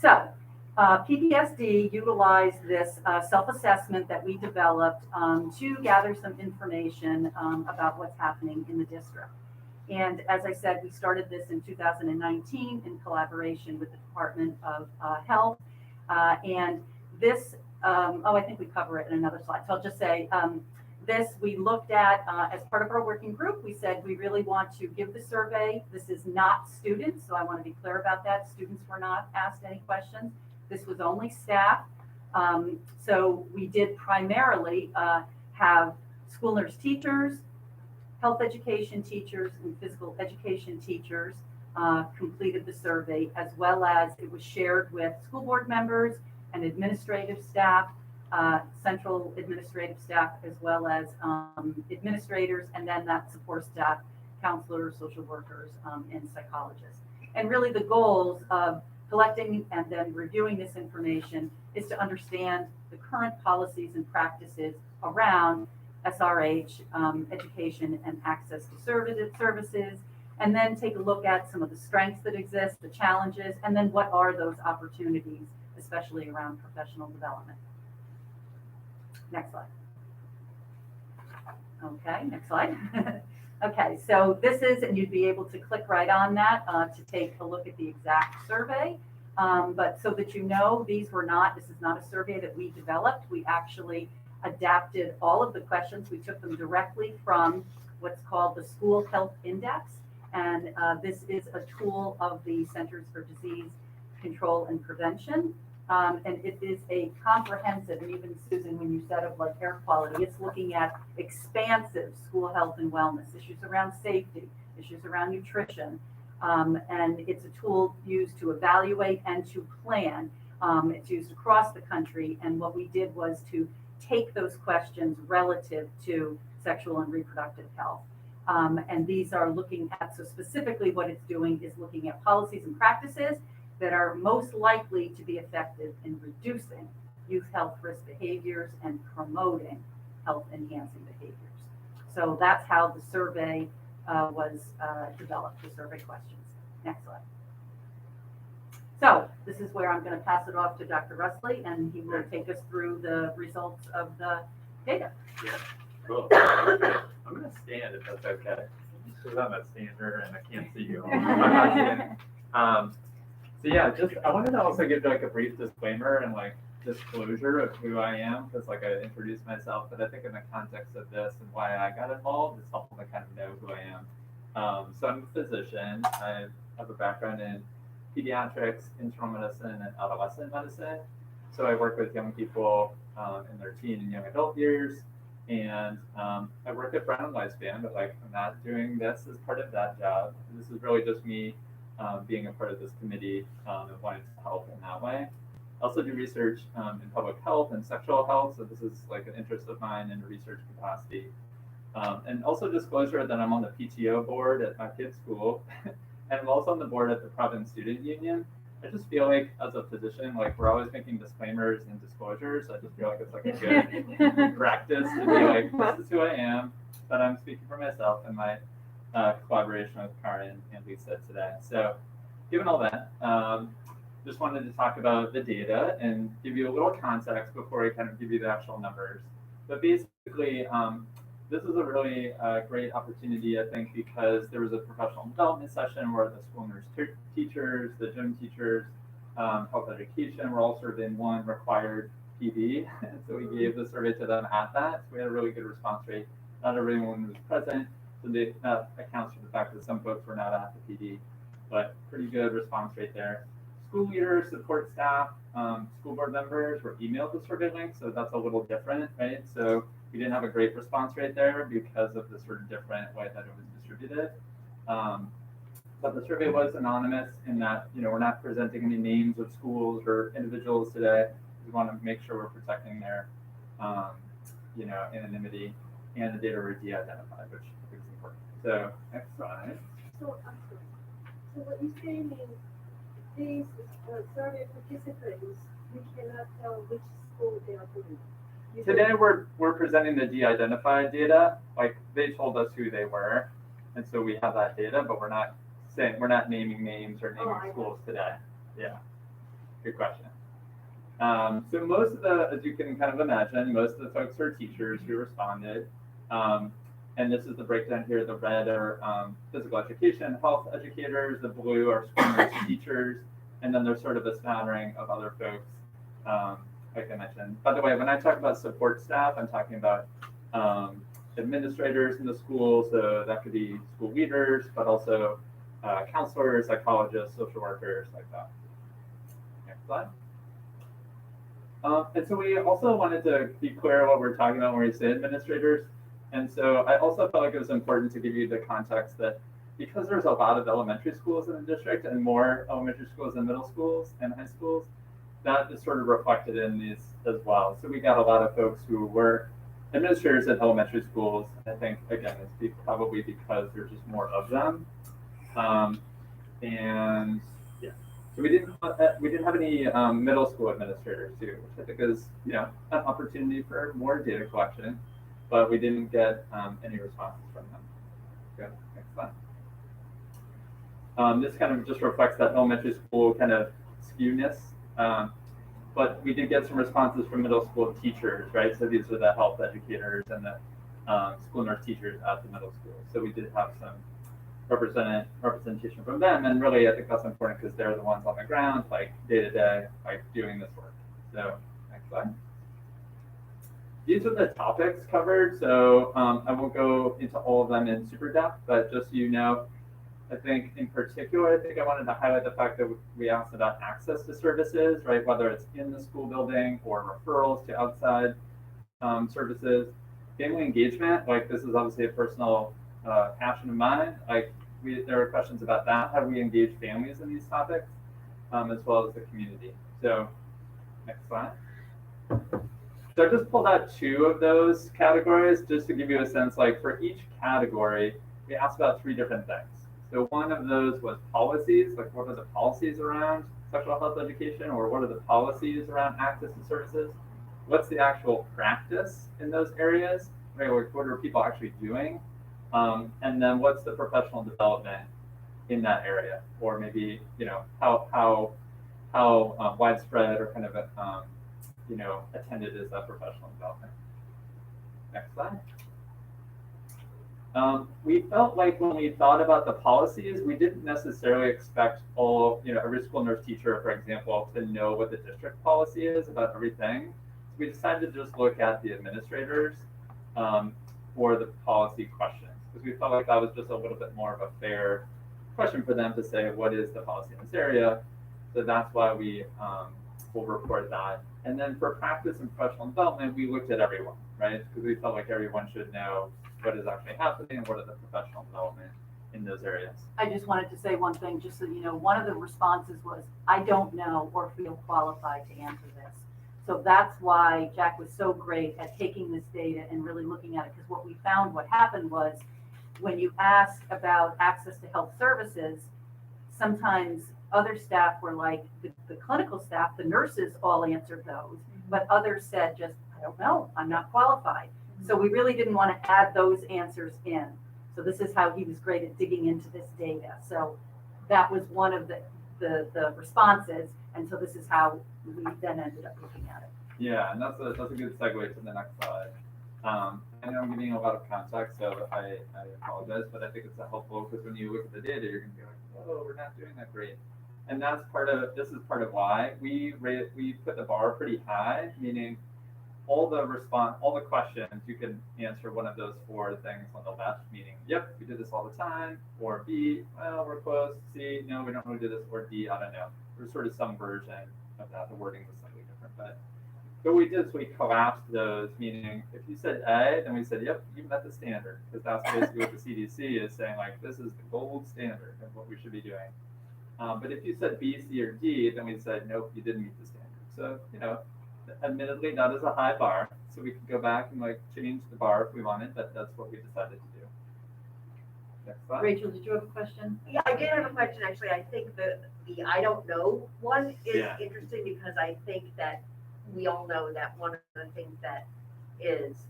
So PPSD utilized this self-assessment that we developed to gather some information about what's happening in the district. And as I said, we started this in 2019 in collaboration with the Department of Health. And this, I think we cover it in another slide. So I'll just say this we looked at as part of our working group. We said we really want to give the survey. This is not students, so I want to be clear about that. Students were not asked any questions. This was only staff. So we did primarily have school nurse teachers, health education teachers, and physical education teachers completed the survey, as well as it was shared with school board members and administrative staff, central administrative staff, as well as administrators, and then that support staff, counselors, social workers, and psychologists. And really the goals of collecting and then reviewing this information is to understand the current policies and practices around SRH, education and access to services, and then take a look at some of the strengths that exist, the challenges, and then what are those opportunities, especially around professional development. Next slide. Okay, next slide. Okay, so this is, and you'd be able to click right on that to take a look at the exact survey. But so that you know, this is not a survey that we developed. We actually adapted all of the questions. We took them directly from what's called the School Health Index. And this is a tool of the Centers for Disease Control and Prevention. And it is a comprehensive, and even Susan, when you said of like air quality, it's looking at expansive school health and wellness, issues around safety, issues around nutrition. And it's a tool used to evaluate and to plan. It's used across the country. And what we did was to take those questions relative to sexual and reproductive health. And these are looking at, so specifically what it's doing is looking at policies and practices that are most likely to be effective in reducing youth health risk behaviors and promoting health enhancing behaviors. So that's how the survey was developed, the survey questions. Next slide. So this is where I'm going to pass it off to Dr. Rusley, and he will take us through the results of the data. Yeah, cool. I'm going to stand if that's okay. Because I'm a stander and I can't see you. I'm not standing. So yeah, I wanted to also give like a brief disclaimer and like disclosure of who I am, because like I introduced myself, but I think in the context of this and why I got involved, it's helpful to kind of know who I am. So I'm a physician. I have a background in pediatrics, internal medicine, and adolescent medicine. So I work with young people in their teen and young adult years. And I work at Brown and Lifespan, but like I'm not doing this as part of that job. This is really just me being a part of this committee and wanting to help in that way. I also do research in public health and sexual health, so this is like an interest of mine in a research capacity. And also disclosure that I'm on the PTO board at my kid's school, and I'm also on the board at the Providence Student Union. I just feel like as a physician, like we're always making disclaimers and disclosures. I just feel like it's like a good practice to be like, this is who I am, but I'm speaking for myself and my collaboration with Karen and Lisa today. So given all that, just wanted to talk about the data and give you a little context before I kind of give you the actual numbers. But basically, this is a really great opportunity, I think, because there was a professional development session where the school nurse teachers, the gym teachers, health education were all sort of in one required PD. And so we gave the survey to them at that. So we had a really good response rate. Not everyone was present. So that accounts for the fact that some folks were not at the PD, but pretty good response rate there. school leaders, support staff, school board members were emailed the survey link, so that's a little different, right? So we didn't have a great response rate there because of the sort of different way that it was distributed. But the survey was anonymous in that, we're not presenting any names of schools or individuals today. We want to make sure we're protecting their, anonymity and the data were de-identified, which I think is important. So next slide. So, I'm sorry. So what you're saying is these survey participants, we cannot tell which school they are from. Today we're presenting the de-identified data. Like they told us who they were, and so we have that data, but we're not naming names or naming schools today. Yeah, good question. So most of the, as you can kind of imagine, most of the folks are teachers who responded. And this is the breakdown here. The red are physical education, health educators. The blue are school nurse teachers. And then there's sort of a smattering of other folks, like I mentioned. By the way, when I talk about support staff, I'm talking about administrators in the school. So that could be school leaders, but also counselors, psychologists, social workers, like that. Next slide. And so we also wanted to be clear what we're talking about when we say administrators. And so I also felt like it was important to give you the context that because there's a lot of elementary schools in the district and more elementary schools and middle schools and high schools, that is sort of reflected in these as well. So we got a lot of folks who were administrators at elementary schools. I think, again, it's probably because there's just more of them. And yeah, so we didn't have any middle school administrators too, which I think is an opportunity for more data collection, but we didn't get any responses from them. Good, next slide. This kind of just reflects that elementary school kind of skewness, but we did get some responses from middle school teachers, right? So these are the health educators and the school nurse teachers at the middle school. So we did have some representation from them, and really I think that's important because they're the ones on the ground, like day to day, like doing this work. So next slide. These are the topics covered, so I won't go into all of them in super depth, but just so you know, I think in particular, I wanted to highlight the fact that we asked about access to services, right? Whether it's in the school building or referrals to outside services. Family engagement, like this is obviously a personal passion of mine. Like there are questions about that. How do we engage families in these topics, as well as the community? So next slide. So I just pulled out 2 of those categories just to give you a sense, like for each category, we asked about 3 different things. So one of those was policies, like what are the policies around sexual health education, or what are the policies around access to services? What's the actual practice in those areas? Right, like what are people actually doing? And then what's the professional development in that area? Or maybe, how widespread or kind of, attended is that professional development? Next slide. We felt like when we thought about the policies, we didn't necessarily expect every school nurse teacher, for example, to know what the district policy is about everything. So we decided to just look at the administrators for the policy questions, because we felt like that was just a little bit more of a fair question for them to say, what is the policy in this area? So that's why we will report that. And then for practice and professional development, we looked at everyone, right? Because we felt like everyone should know what is actually happening and what are the professional development in those areas. I just wanted to say one thing, just so you know, one of the responses was, I don't know or feel qualified to answer this. So that's why Jack was so great at taking this data and really looking at it, because what we found, what happened was, when you ask about access to health services, sometimes other staff were like, the clinical staff, the nurses all answered those, but others said just, I don't know, I'm not qualified. So we really didn't want to add those answers in. So this is how he was great at digging into this data. So that was one of the responses. And so this is how we then ended up looking at it. Yeah, and that's a good segue to the next slide. I know I'm giving a lot of context, so I apologize, but I think it's helpful because when you look at the data, you're going to be like, oh, we're not doing that great. And this is part of why we put the bar pretty high, meaning all the questions, you can answer one of those 4 things on the left, meaning, yep, we do this all the time, or B, well, we're close, C, no, we don't really do this, or D, I don't know. There's sort of some version of that. The wording was slightly different, but what we did is we collapsed those, meaning if you said A, then we said, yep, you met the standard, because that's basically what the CDC is saying, like, this is the gold standard of what we should be doing. But if you said B, C, or D, then we said, nope, you didn't meet the standard. So, you know, admittedly, that is a high bar. So we could go back and like change the bar if we wanted, but that's what we decided to do. Next slide. Rachel, did you have a question? Yeah, I did have a question, actually. I think the I don't know one is Yeah. interesting because I think that we all know that one of the things that is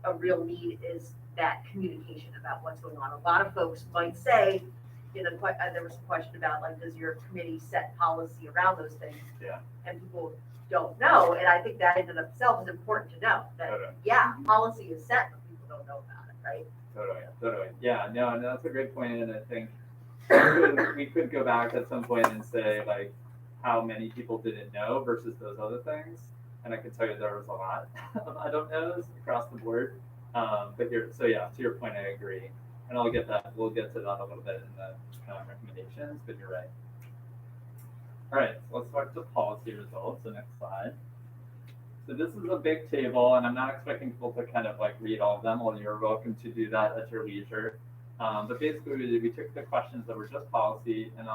a real need is that communication about what's going on. A lot of folks might say, you know, there was a question about like, does your committee set policy around those things? Yeah. And people don't know, and I think that in and of itself is important to know that, Totally. yeah, policy is set, but people don't know about it, right? Totally. Yeah, no, that's a great point, and I think we could go back at some point and say like how many people didn't know versus those other things, and I can tell you there was a lot of I don't knows across the board. But so yeah, to your point, I agree, and we'll get to that a little bit in the recommendations. But you're right. All right, so let's start the policy results. The next slide. So this is a big table, and I'm not expecting people to kind of like read all of them, although you're welcome to do that at your leisure. But basically, we took the questions that were just policy, and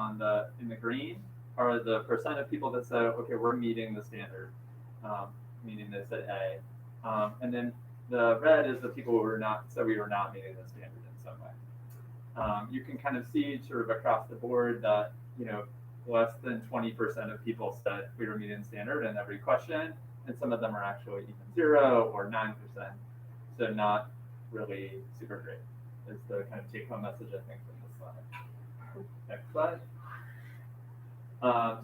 in the green are the percent of people that said, okay, we're meeting the standard, meaning they said A. And then the red is the people who said we were not meeting the standard in some way. You can kind of see sort of across the board that, you know, less than 20% of people said we were meeting the standard in every question, and some of them are actually even 0 or 9%. So not really super great is the kind of take-home message, I think, from this slide. Next slide.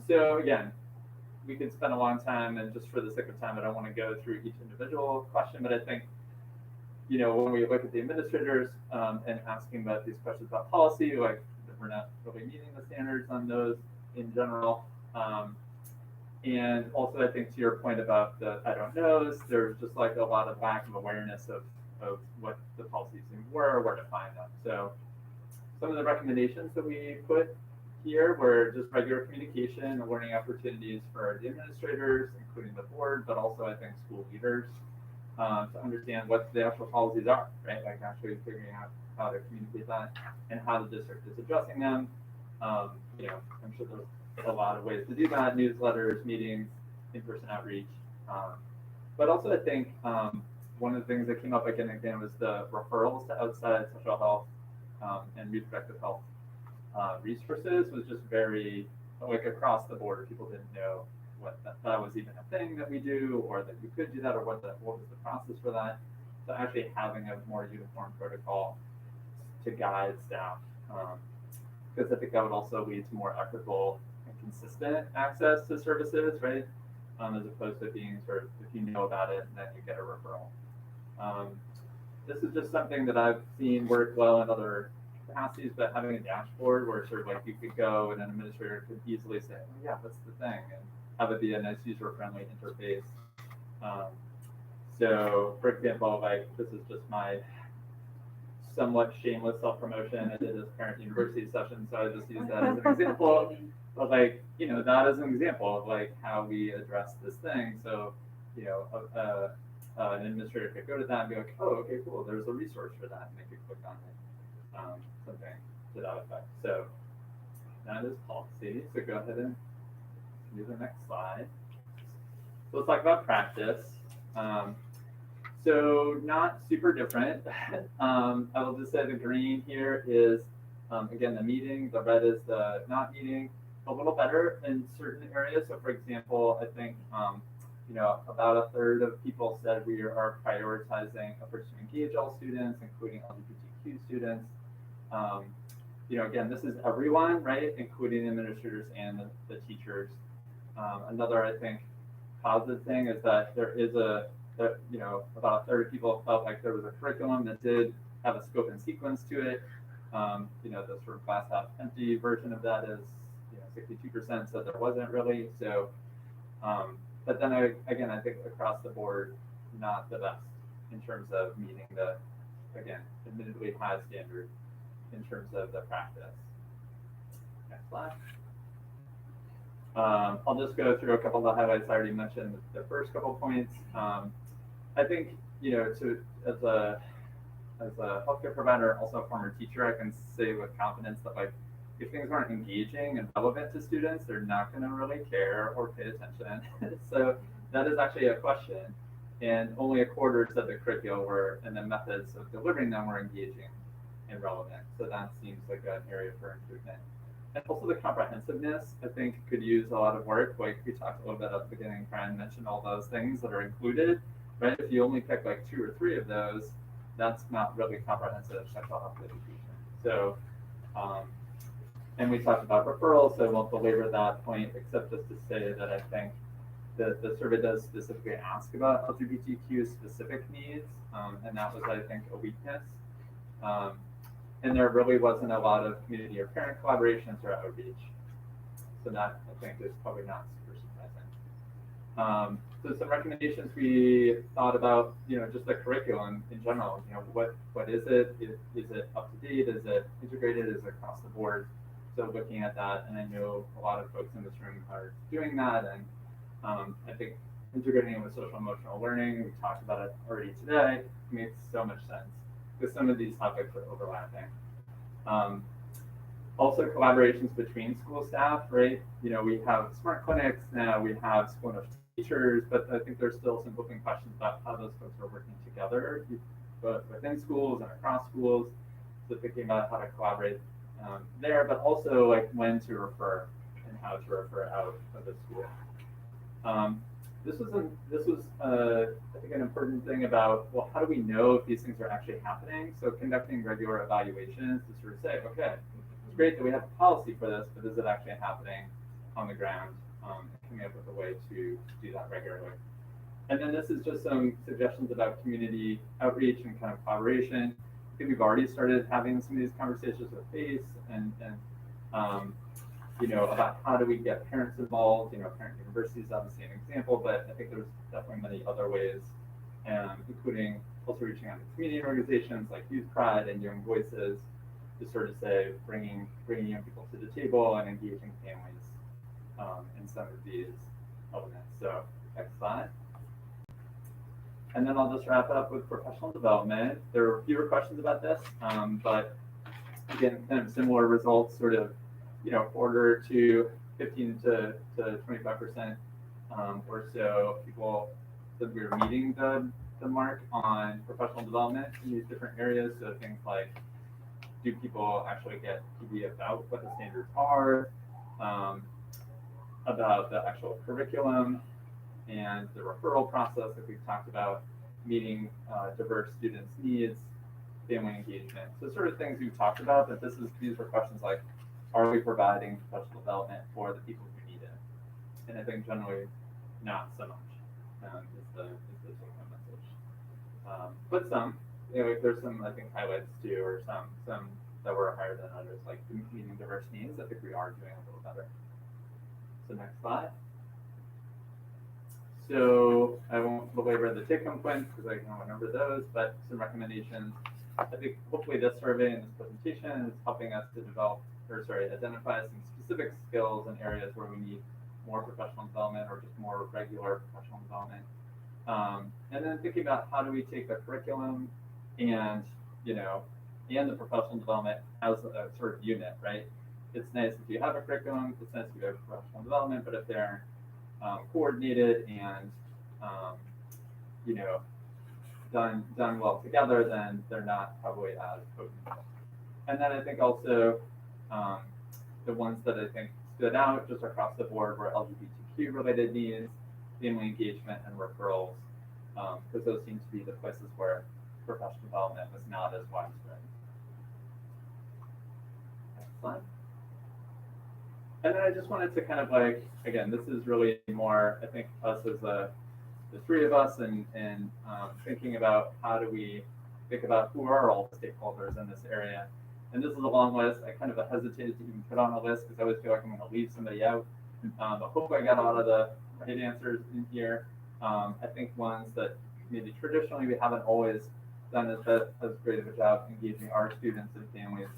So again, we could spend a long time, and just for the sake of time, I don't want to go through each individual question, but I think, you know, when we look at the administrators and asking about these questions about policy, like we're not really meeting the standards on those in general. And also, I think to your point about the I don't knows, there's just like a lot of lack of awareness of what the policies were, where to find them. So some of the recommendations that we put here were just regular communication and learning opportunities for the administrators, including the board, but also I think school leaders to understand what the actual policies are, right? Like actually figuring out how to communicate that and how the district is addressing them. You know, I'm sure there's a lot of ways to do that: newsletters, meetings, in-person outreach. But also, I think one of the things that came up again and again was the referrals to outside sexual health and reproductive health resources was just very like across the board. People didn't know what that was even a thing that we do, or that you could do that, or what was the process for that. So actually having a more uniform protocol to guide staff, because I think that would also lead to more equitable and consistent access to services, right? As opposed to being sort of, if you know about it, then you get a referral. This is just something that I've seen work well in other capacities, but having a dashboard where sort of like you could go and an administrator could easily say, oh yeah, that's the thing, and have it be a nice user-friendly interface. So for example, like this is just my somewhat shameless self-promotion. I did this parent university session, so I just use that as an example. But like, you know, that is an example of like how we address this thing. So, you know, an administrator could go to that and be like, oh, okay, cool, there's a resource for that, and they could click on it, something to that effect. So that is policy. So go ahead and do the next slide. So let's talk about practice. So not super different. I will just say the green here is, again, the meeting. The red is the not meeting. A little better in certain areas. So for example, I think, you know, about a third of people said we are prioritizing efforts to engage all students, including LGBTQ students. You know, again, this is everyone, right? Including the administrators and the teachers. Another, I think, positive thing is that there is you know, about a third of people felt like there was a curriculum that did have a scope and sequence to it. You know, the sort of glass half empty version of that is, you know, 62% said there wasn't really. So, but then again, I think across the board, not the best in terms of meeting the, again, admittedly high standard in terms of the practice. Next slide. I'll just go through a couple of the highlights. I already mentioned the first couple points. I think, as a healthcare provider, also a former teacher, I can say with confidence that like if things aren't engaging and relevant to students, they're not going to really care or pay attention. So that is actually a question. And only a quarter said the curriculum were and the methods of delivering them were engaging and relevant. So that seems like an area for improvement. And also the comprehensiveness, I think, could use a lot of work. Like we talked a little bit at the beginning, Brian mentioned all those things that are included, right? If you only pick like 2 or 3 of those, that's not really comprehensive sexual health education. So, and we talked about referrals, so I won't belabor that point, except just to say that I think the survey does specifically ask about LGBTQ specific needs, and that was, I think, a weakness. And there really wasn't a lot of community or parent collaborations or outreach. So that, I think, is probably not super surprising. So some recommendations we thought about, just the curriculum in general, what is it? Is it up to date? Is it integrated? Is it across the board? So looking at that, and I know a lot of folks in this room are doing that, and I think integrating it with social emotional learning, we talked about it already today, makes so much sense because some of these topics are overlapping. Also collaborations between school staff, right? We have smart clinics now, we have school nurse teachers, but I think there's still some open questions about how those folks are working together, both within schools and across schools. So thinking about how to collaborate there, but also like when to refer and how to refer out of the school. This was I think an important thing about, well, how do we know if these things are actually happening? So conducting regular evaluations to sort of say, okay, it's great that we have a policy for this, but is it actually happening on the ground? Coming up with a way to do that regularly. And then this is just some suggestions about community outreach and kind of collaboration. I think we've already started having some of these conversations with FACE and about how do we get parents involved. Parent University is obviously an example, but I think there's definitely many other ways, including also reaching out to community organizations like Youth Pride and Young Voices to sort of say bringing young people to the table and engaging families in some of these elements. So next slide. And then I'll just wrap up with professional development. There were fewer questions about this, but again, kind of similar results, sort of, order to 15 to 25% or so people said we were meeting the mark on professional development in these different areas. So things like, do people actually get PD about what the standards are, about the actual curriculum and the referral process that we've talked about, meeting diverse students' needs, family engagement. So sort of things we've talked about, but these were questions like, are we providing professional development for the people who need it? And I think generally not so much is the take-home message. But some, there's some, I think, highlights too, or some that were higher than others, like meeting diverse needs. I think we are doing a little better. So next slide. So I won't belabor the take-home points because I can remember those, but some recommendations. I think hopefully this survey and this presentation is helping us to identify some specific skills and areas where we need more professional development or just more regular professional development. And then thinking about how do we take the curriculum and, and the professional development as a sort of unit, right? It's nice if you have a curriculum, it's nice if you have professional development, but if they're coordinated and done well together, then they're not probably as potent. And then I think also the ones that I think stood out just across the board were LGBTQ related needs, family engagement, and referrals, because those seem to be the places where professional development was not as widespread. Next slide. And then I just wanted to kind of again, this is really more, I think, us as the 3 of us and thinking about how do we think about who are all the stakeholders in this area. And this is a long list. I kind of hesitated to even put on a list because I always feel like I'm going to leave somebody out. But hopefully I got a lot of the right answers in here. I think ones that maybe traditionally we haven't always done as great of a job engaging our students and families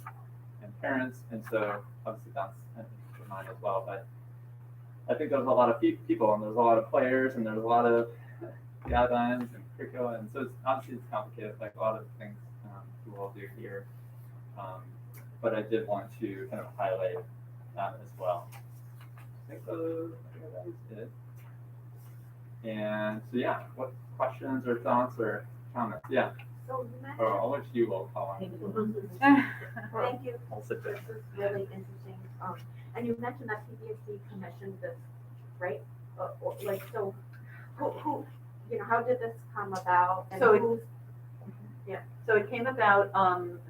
and parents. And so obviously that's an interest of mine as well. But I think there's a lot of people and there's a lot of players and there's a lot of guidelines and curricula, and so it's obviously it's complicated, like a lot of things you all do here. But I did want to kind of highlight that as well. I think that is it. And so yeah, what questions or thoughts or comments? Yeah. So you mentioned. Oh, I'll let you all call on. Thank you. I'll sit there. This is really interesting. And you mentioned that PBSC commissioned this, right? Like, so who, how did this come about? And So who's, So it came about,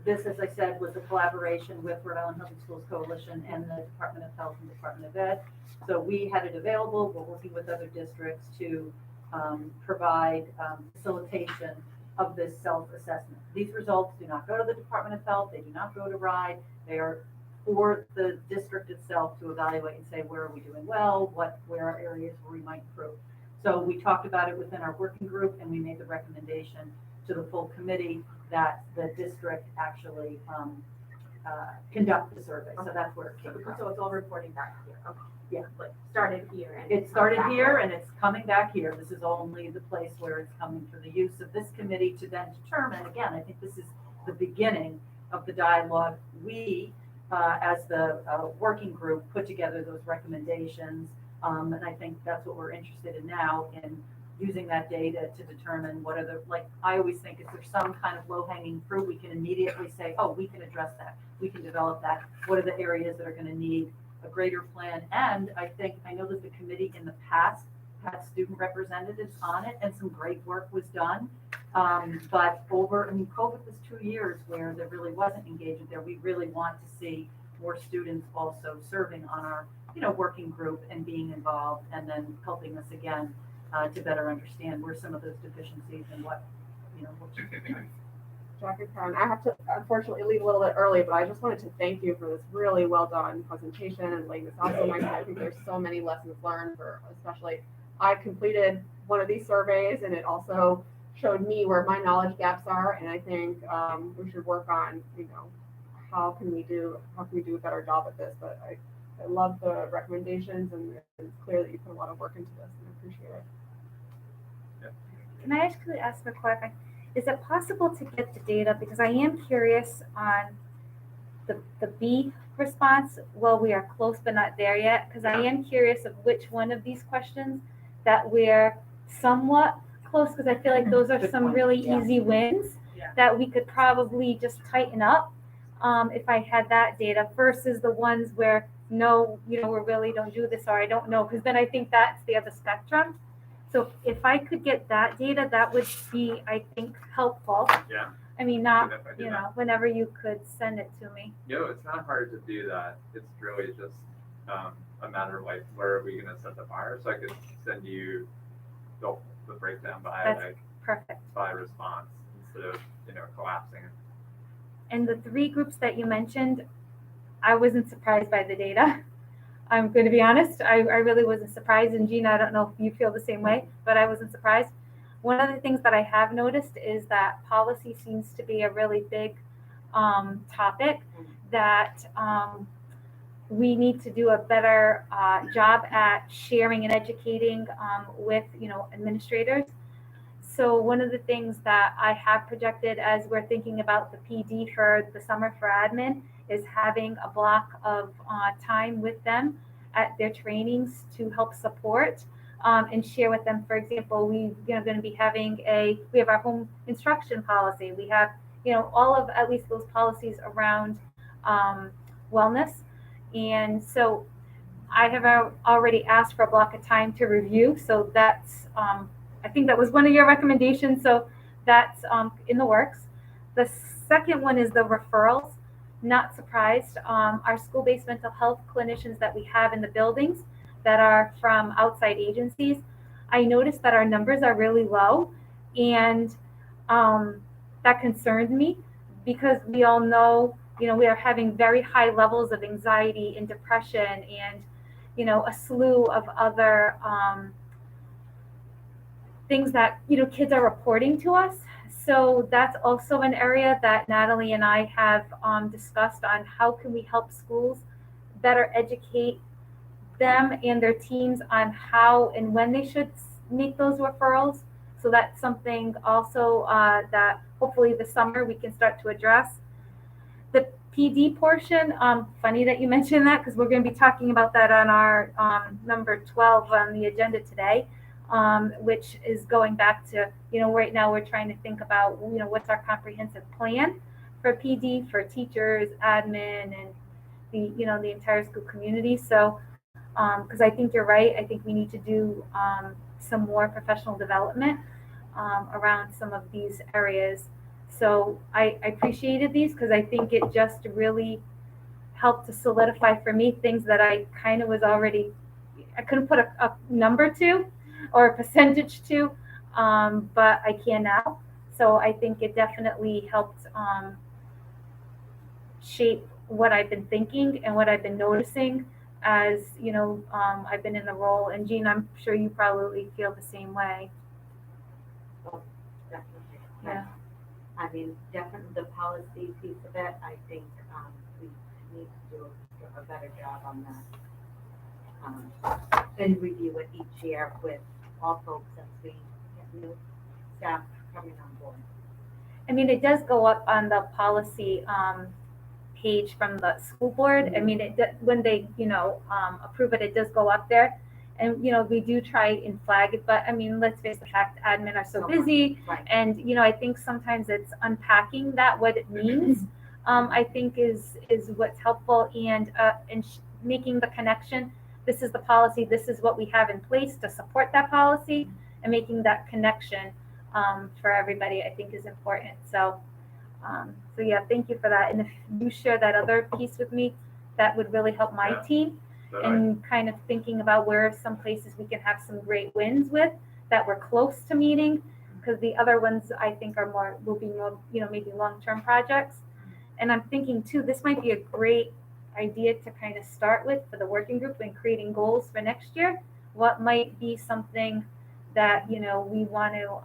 this, as I said, was a collaboration with Rhode Island Healthy Schools Coalition and the Department of Health and Department of Ed. So we had it available. We're working with other districts to provide facilitation of this self-assessment. These results do not go to the Department of Health. They do not go to Rhode. They are for the district itself to evaluate and say, where are we doing well? Where are areas where we might improve? So we talked about it within our working group, and we made the recommendation to the full committee that the district actually conduct the survey. So that's where it came from. so it's all reporting back here. Okay. Yeah. Like started here and. It started here and it's coming back here. This is only the place where it's coming for the use of this committee to then determine, again, I think this is the beginning of the dialogue. We, as the working group, put together those recommendations. And I think that's what we're interested in now, in using that data to determine what are the, like, I always think if there's some kind of low-hanging fruit, we can immediately say, oh, we can address that. We can develop that. What are the areas that are going to need a greater plan? And I know that the committee in the past had student representatives on it and some great work was done. But COVID was 2 years where there really wasn't engagement there. We really want to see more students also serving on our, working group and being involved, and then helping us again to better understand where some of those deficiencies and what should be done. Dr. Crown, I have to unfortunately leave a little bit early, but I just wanted to thank you for this really well done presentation and laying this out so nicely. I think there's so many lessons learned especially I completed one of these surveys and it also showed me where my knowledge gaps are. And I think we should work on, how can we do a better job at this? But I love the recommendations and it's clear that you put a lot of work into this and I appreciate it. Can I actually ask a question? Is it possible to get the data? Because I am curious on the B response. Well, we are close but not there yet. Because I am curious of which one of these questions that we're somewhat close. Because I feel like those are some really easy wins that we could probably just tighten up if I had that data versus the ones where no, we really don't do this or I don't know. Because then I think that's the other spectrum. So if I could get that data, that would be, I think, helpful. Yeah. I mean, not, whenever you could send it to me. It's not hard to do that. It's really just a matter of like, where are we going to set the bar? So I could send you the breakdown by perfect. By response instead of collapsing. And the 3 groups that you mentioned, I wasn't surprised by the data. I'm going to be honest. I really wasn't surprised. And Gina, I don't know if you feel the same way, but I wasn't surprised. One of the things that I have noticed is that policy seems to be a really big topic that we need to do a better job at sharing and educating with, administrators. So one of the things that I have projected as we're thinking about the PD for the summer for admin is having a block of time with them at their trainings to help support and share with them. For example, we're going to be having we have our home instruction policy. We have, all of at least those policies around wellness. And so I have already asked for a block of time to review. So that's, I think that was one of your recommendations. So that's in the works. The second one is the referrals. Not surprised. Our school-based mental health clinicians that we have in the buildings that are from outside agencies, I noticed that our numbers are really low, and that concerns me because we all know, we are having very high levels of anxiety and depression and, a slew of other things that, kids are reporting to us. So that's also an area that Natalie and I have discussed on how can we help schools better educate them and their teams on how and when they should make those referrals. So that's something also that hopefully this summer we can start to address. The PD portion, funny that you mentioned that because we're going to be talking about that on our number 12 on the agenda today, which is going back to, right now we're trying to think about, what's our comprehensive plan for PD, for teachers, admin, and the entire school community. So, because I think you're right, I think we need to do some more professional development around some of these areas. So I appreciated these because I think it just really helped to solidify for me things that I kind of was already, I couldn't put a number to or a percentage to, but I can now. So I think it definitely helped shape what I've been thinking and what I've been noticing as, I've been in the role. And Jean, I'm sure you probably feel the same way. Definitely. Yeah. I mean, definitely the policy piece of it, I think we need to do a better job on that. And review it each year with all folks as we get new staff coming on board. I mean, it does go up on the policy page from the school board. I mean, when they, approve it, it does go up there. And, we do try and flag it, but I mean, let's face the fact, admin are so busy. Right. And, I think sometimes it's unpacking that, what it means, I think is what's helpful, and making the connection. This is the policy, this is what we have in place to support that policy, and making that connection for everybody, I think is important. So yeah, thank you for that. And if you share that other piece with me, that would really help my team. And kind of thinking about where some places we can have some great wins with that we're close to meeting, because the other ones I think will be more, maybe long-term projects. And I'm thinking too, this might be a great idea to kind of start with for the working group and creating goals for next year. What might be something that, we want to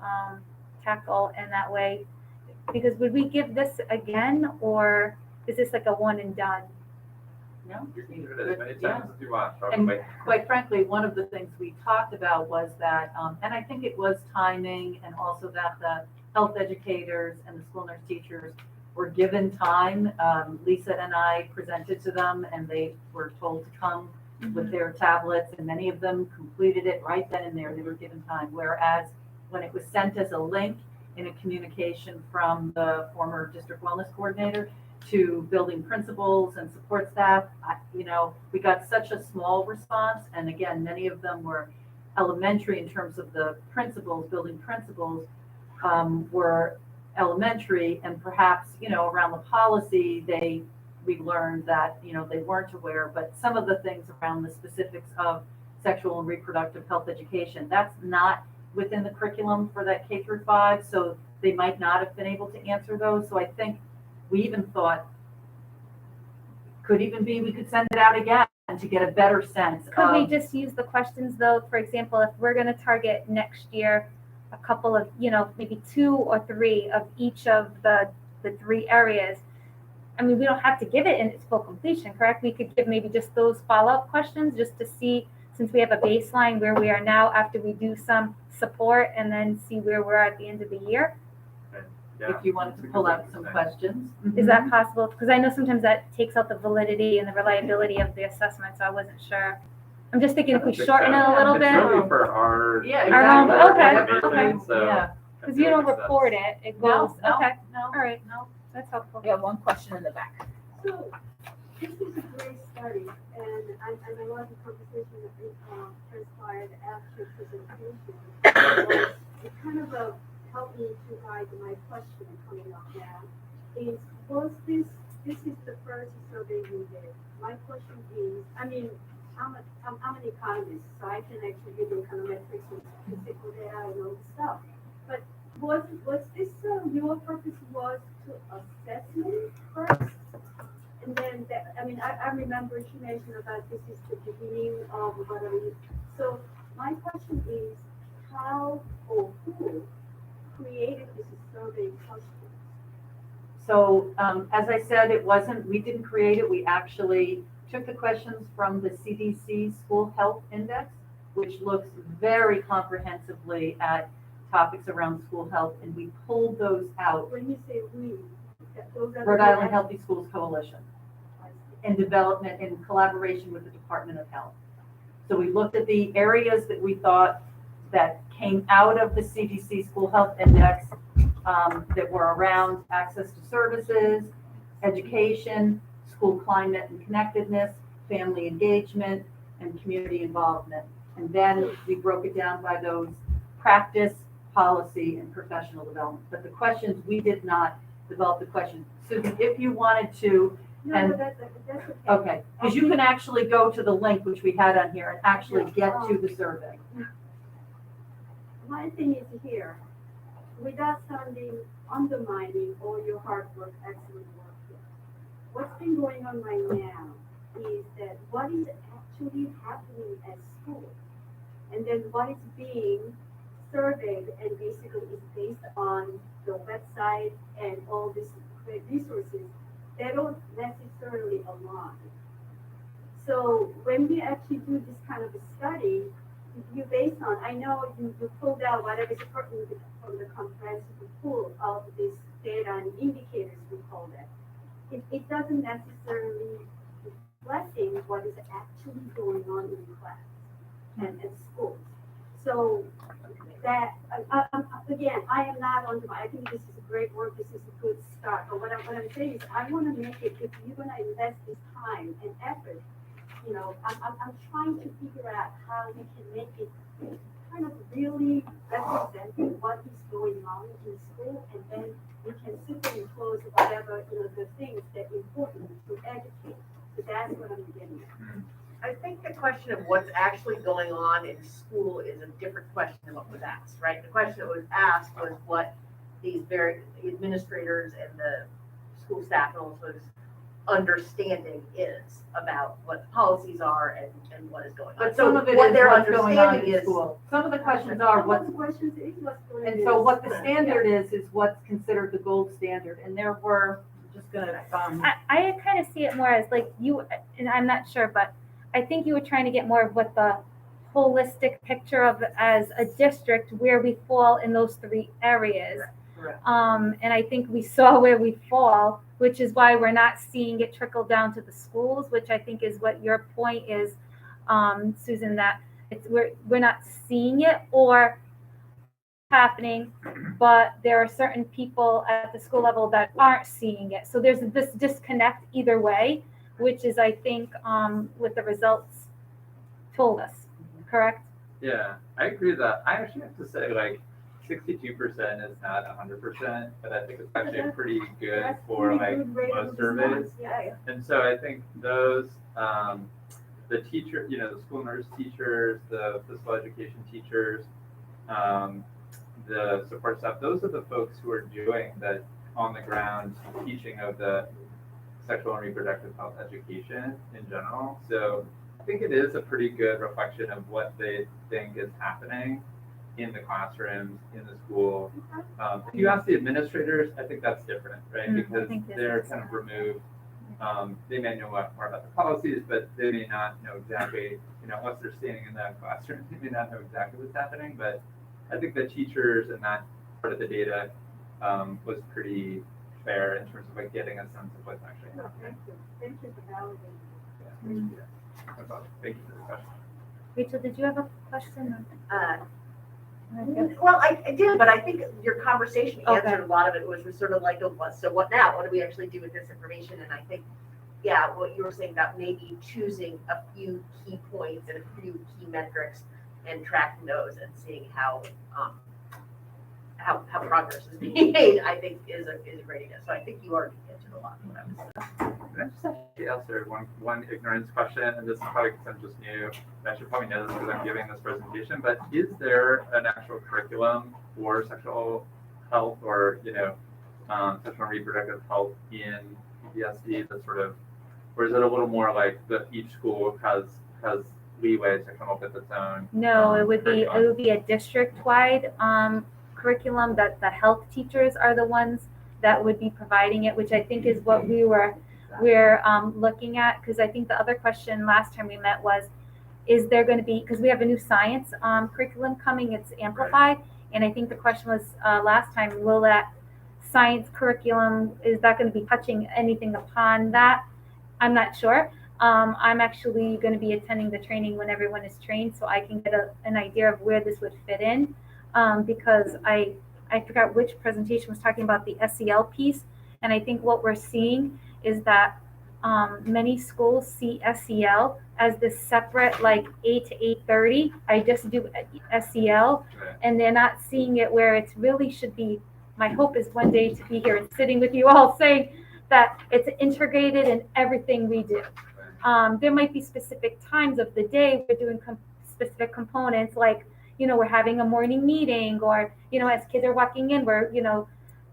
tackle in that way? Because would we give this again, or is this like a one and done? No? You can do it as many times as you want, And probably. quite frankly, one of the things we talked about was that, and I think it was timing, and also that the health educators and the school nurse teachers were given time. Lisa and I presented to them, and they were told to come with their tablets, and many of them completed it right then and there. They were given time. Whereas when it was sent as a link in a communication from the former district wellness coordinator to building principals and support staff, we got such a small response. And again, many of them were elementary in terms of the principals, building principals were elementary, and perhaps, around the policy, we learned that, they weren't aware, but some of the things around the specifics of sexual and reproductive health education, that's not within the curriculum for that K through 5, so they might not have been able to answer those. So I think we even thought, we could send it out again to get a better sense. Could we just use the questions though? For example, if we're going to target next year a couple of, maybe 2 or 3 of each of the 3 areas. I mean, we don't have to give it in its full completion, correct? We could give maybe just those follow-up questions just to see, since we have a baseline where we are now after we do some support, and then see where we're at the end of the year. Yeah. If you wanted to pull out some questions. Is that possible? Because I know sometimes that takes out the validity and the reliability of the assessment, so I wasn't sure. I'm just thinking if we shorten it a little It's bit. really for our. Yeah, Our exactly. okay. So Yeah. Because you don't record it, it goes, No, okay, no, all right, no. that's helpful. We have one question in the back. So, this is a great study, and I love the conversation that transpired after presentation. It kind of helped me to guide my question coming up now. This is the first survey we did. My question is, I'm an economist, so I can actually give you econometrics and statistical data and all this stuff. But was this your purpose was to assessment first? And then, I remember she mentioned about this is the beginning of whatever. So my question is, how or who created this survey question? So as I said, we didn't create it. We actually took the questions from the CDC School Health Index, which looks very comprehensively at topics around school health, and we pulled those out. When you say we, those are. Rhode Island Healthy Schools Coalition, in development in collaboration with the Department of Health. So we looked at the areas that we thought that came out of the CDC School Health Index that were around access to services, education, school climate and connectedness, family engagement, and community involvement. And then we broke it down by those: practice, policy, and professional development. But the questions, we did not develop the questions. Susan, if you wanted to, No, and but that's okay. okay, because you can actually go to the link which we had on here and actually get to the survey. My thing is here, without sounding undermining all your hard work, excellent work here. What's been going on right now is that what is actually happening at school, and then what is being surveyed and basically is based on the website and all these resources, they don't necessarily align. So when we actually do this kind of a study, you based on, I know you pulled out whatever is pertinent from the comprehensive pool of this data and indicators, we call that. It doesn't necessarily reflecting what is actually going on in class and at schools. So that, again, I am not on I think this is a great work, this is a good start, but what I'm saying is I want to make it, if you're going to invest this time and effort, you know, I'm trying to figure out how we can make it kind of really representing what is going on in school, and then we can superimpose whatever, you know, the things that are important to educate. So that's what I'm getting at. I think the question of what's actually going on in school is a different question than what was asked, right? The question that was asked was what these very administrators and the school staff and also understanding is about what the policies are and what is going on. But So some of it what is their what's going on understanding in is school. Some of the questions are One of what's, the questions is what's going on. and so what the standard is what's considered the gold standard. And there were, I'm just gonna, I kind of see it more as like you, and I'm not sure, but I think you were trying to get more of what the holistic picture of as a district where we fall in those three areas. Correct. And I think we saw where we fall, which is why we're not seeing it trickle down to the schools, which I think is what your point is, Susan, that it's we're not seeing it or happening, but there are certain people at the school level that aren't seeing it. So there's this disconnect either way, which is, I think, what the results told us, correct? Yeah, I agree with that. I actually have to say, like, 62% is not 100%, but I think it's actually pretty good That's for pretty like good rate of most surveys. response, yeah. And so I think those, the teacher, you know, the school nurse teachers, the physical education teachers, the support staff, those are the folks who are doing the on the ground teaching of the sexual and reproductive health education in general. So I think it is a pretty good reflection of what they think is happening in the classrooms, in the school. If you ask the administrators, I think that's different, right? Because they're kind of removed. They may know more about the policies, but they may not know exactly, you know, unless they're standing in that classroom, they may not know exactly what's happening. But I think the teachers and that part of the data was pretty fair in terms of like getting a sense of what's actually happening. Thank you for validating. Yeah. No problem. Thank you for the question. Rachel, did you have a question? Well, I did, but I think your conversation Okay. answered a lot of it, which was sort of like, oh, so what now? What do we actually do with this information? And I think, yeah, what you were saying about maybe choosing a few key points and a few key metrics and tracking those and seeing how progress is being made, I think is a great idea. So I think you already answered a lot of what I was saying. Can I just actually answer one ignorance question? And this is probably because I'm just new. I should probably know this because I'm giving this presentation. But is there an actual curriculum for sexual health or, you know, sexual and reproductive health in PTSD that sort of, or is it a little more like that each school has leeway to come up with its own? No, it would curriculum? be a district-wide curriculum that the health teachers are the ones that would be providing it, which I think is what we were we're looking at, because I think the other question last time we met was, is there going to be, because we have a new science curriculum coming, it's amplified, and I think the question was last time, will that science curriculum, is that going to be touching anything upon that? I'm not sure. I'm actually going to be attending the training when everyone is trained, so I can get an idea of where this would fit in, because I forgot which presentation was talking about the SEL piece, and I think what we're seeing is that many schools see SEL as this separate, like 8 to 8:30. I just do SEL, and they're not seeing it where it's really should be. My hope is one day to be here and sitting with you all saying that it's integrated in everything we do. There might be specific times of the day we're doing specific components, like, we're having a morning meeting, or, as kids are walking in, we're,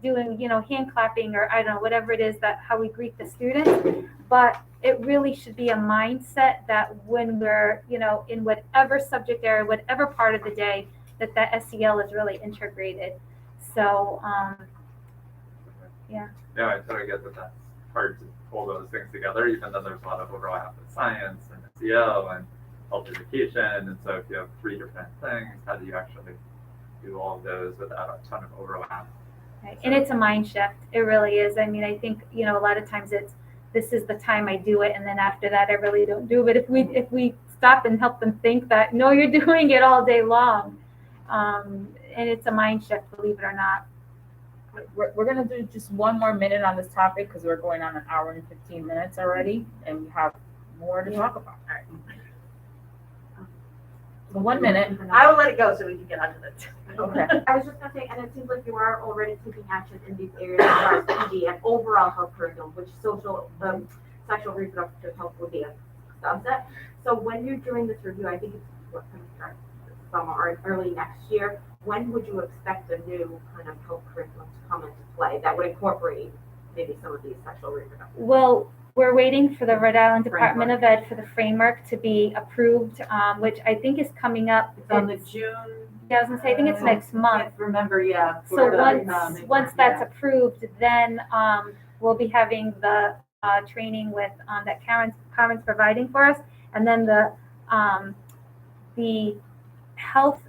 doing, hand clapping, or I don't know, whatever it is that how we greet the students. But it really should be a mindset that when we're, in whatever subject area, whatever part of the day, that SEL is really integrated. So, yeah. Yeah, I totally get that that's hard to pull those things together, even though there's a lot of overlap with science and SEL and health education. And so if you have 3 different things, how do you actually do all of those without a ton of overlap? Right. And it's a mind shift. It really is. I mean, I think, a lot of times this is the time I do it, and then after that I really don't do it. But if we stop and help them think that, no, you're doing it all day long. And it's a mind shift, believe it or not. We're going to do just one more minute on this topic because we're going on 1 hour and 15 minutes already, and we have more to talk about. All right. So 1 minute. I will let it go so we can get onto this. Okay. I was just gonna say, and it seems like you are already taking action in these areas as far as PD and overall health curriculum, which sexual reproductive health will be a subset. So when you're doing this review, I think it's going to start this summer or early next year. When would you expect a new kind of health curriculum to come into play that would incorporate maybe some of these sexual reproductive? Well, we're waiting for the Rhode Island Department of Ed for the framework to be approved, which I think is coming up. It's on the June. Yeah, I was gonna say, I think it's next month. I can't remember, yeah. So once that's approved, then we'll be having the training with that Karen's providing for us, and then the health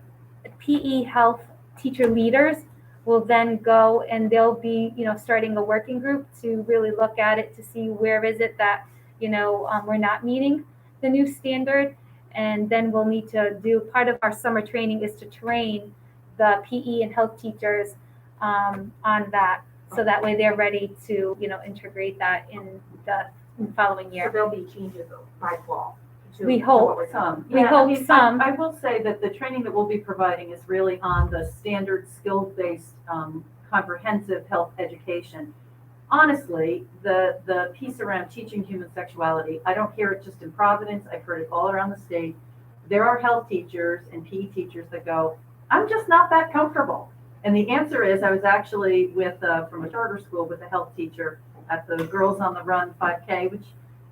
PE health teacher leaders will then go, and they'll be starting a working group to really look at it to see where is it that we're not meeting the new standard. And then we'll need to do part of our summer training is to train the PE and health teachers on that, so that way they're ready to integrate that in the following year. So there'll be changes by fall. We hope some. We hope some. I will say that the training that we'll be providing is really on the standard skill-based comprehensive health education. Honestly, the piece around teaching human sexuality, I don't hear it just in Providence. I've heard it all around the state. There are health teachers and PE teachers that go, I'm just not that comfortable. And the answer is, I was actually from a charter school with a health teacher at the Girls on the Run 5K, which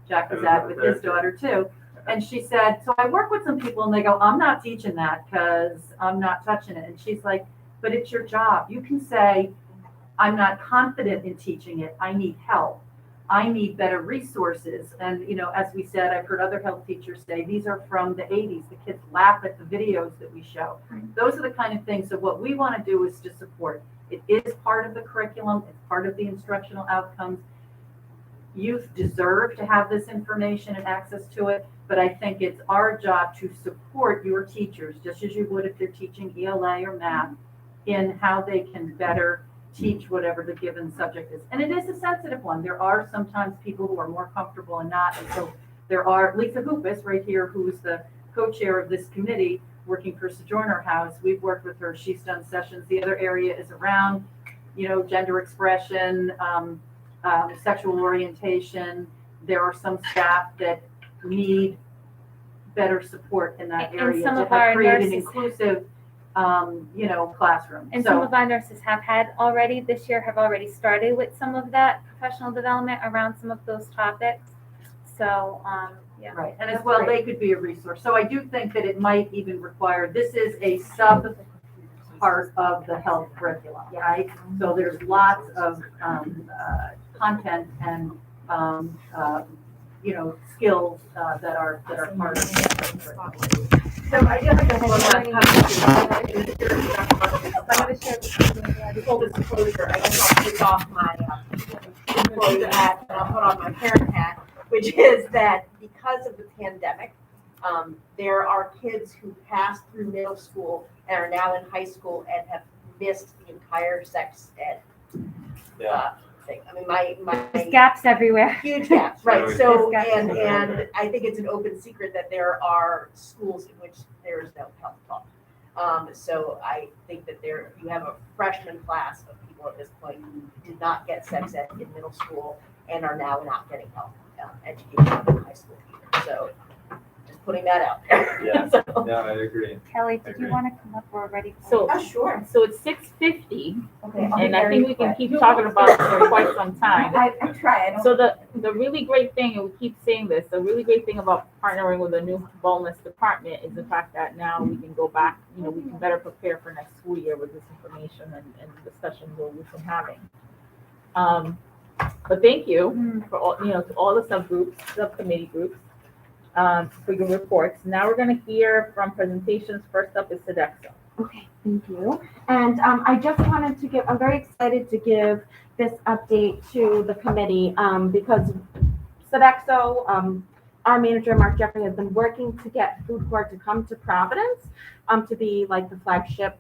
Jack was at with his daughter too. And she said, so I work with some people and they go, I'm not teaching that because I'm not touching it. And she's like, but it's your job. You can say, I'm not confident in teaching it. I need help. I need better resources. And, as we said, I've heard other health teachers say, these are from the 80s. The kids laugh at the videos that we show. Those are the kind of things. So what we want to do is to support. It is part of the curriculum. It's part of the instructional outcomes. Youth deserve to have this information and access to it. But I think it's our job to support your teachers, just as you would if they're teaching ELA or math, in how they can better teach whatever the given subject is. And it is a sensitive one. There are sometimes people who are more comfortable and not. And so there are, Lisa Hoopus right here, who's the co-chair of this committee working for Sojourner House. We've worked with her. She's done sessions. The other area is around, gender expression, sexual orientation. There are some staff that need better support in that area some to of our create an nurses, inclusive classroom. And so, some of our nurses have already started with some of that professional development around some of those topics. So, yeah. Right, and as well, they could be a resource. So I do think that it might even require, this is a sub part of the health curriculum, right? So there's lots of content and skills that are part of it. So I do have I'm one last gonna comment. share this. Full disclosure, I guess I'll take off my employee hat and I'll put on my parent hat, which is that because of the pandemic, there are kids who passed through middle school and are now in high school and have missed the entire sex ed thing. I mean, my There's gaps everywhere. huge gaps, right? So, There's gaps and I think it's an open secret that there are schools in which there is no health talk. So I think that you have a freshman class of people at this point who did not get sex ed in middle school and are now not getting health education in high school either. So just putting that out there. Yeah. So, Yeah, I agree. Kelly, did you Agree. want to come up? We're ready for So, oh, sure. so it's 6:50, Okay. and I think we can keep talking about it for quite some time. I try, I don't. So the really great thing, and we keep saying this, the really great thing about partnering with a new wellness department is the fact that now we can go back, we can better prepare for next school year with this information and discussions that we've been having. But thank you for all, to all the subcommittee groups, for your reports. Now we're going to hear from presentations. First up is Sodexo. Okay, thank you. And I just wanted to I'm very excited to give this update to the committee because Sodexo, our manager, Mark Jeffrey, has been working to get Food Court to come to Providence to be like the flagship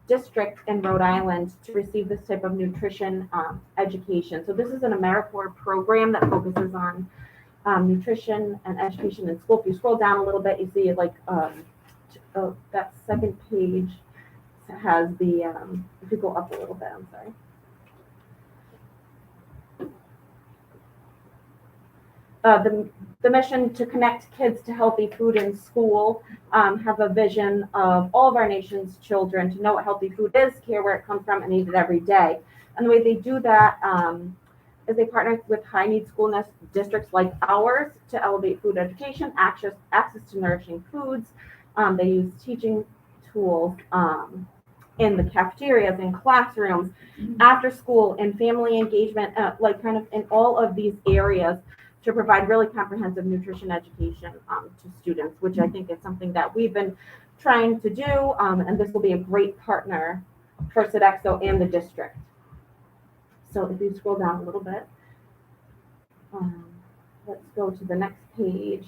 district in Rhode Island to receive this type of nutrition education. So this is an AmeriCorps program that focuses on nutrition and education in school. If you scroll down a little bit, you see like that second page has the, if you go up a little bit, I'm sorry. The mission to connect kids to healthy food in school, have a vision of all of our nation's children to know what healthy food is, care where it comes from, and eat it every day. And the way they do that is they partner with high-need school districts like ours to elevate food education, access to nourishing foods. They use teaching tools in the cafeterias, in classrooms, after school, and family engagement, like kind of in all of these areas to provide really comprehensive nutrition education to students, which I think is something that we've been trying to do, and this will be a great partner for Sodexo and the district. So if you scroll down a little bit, let's go to the next page.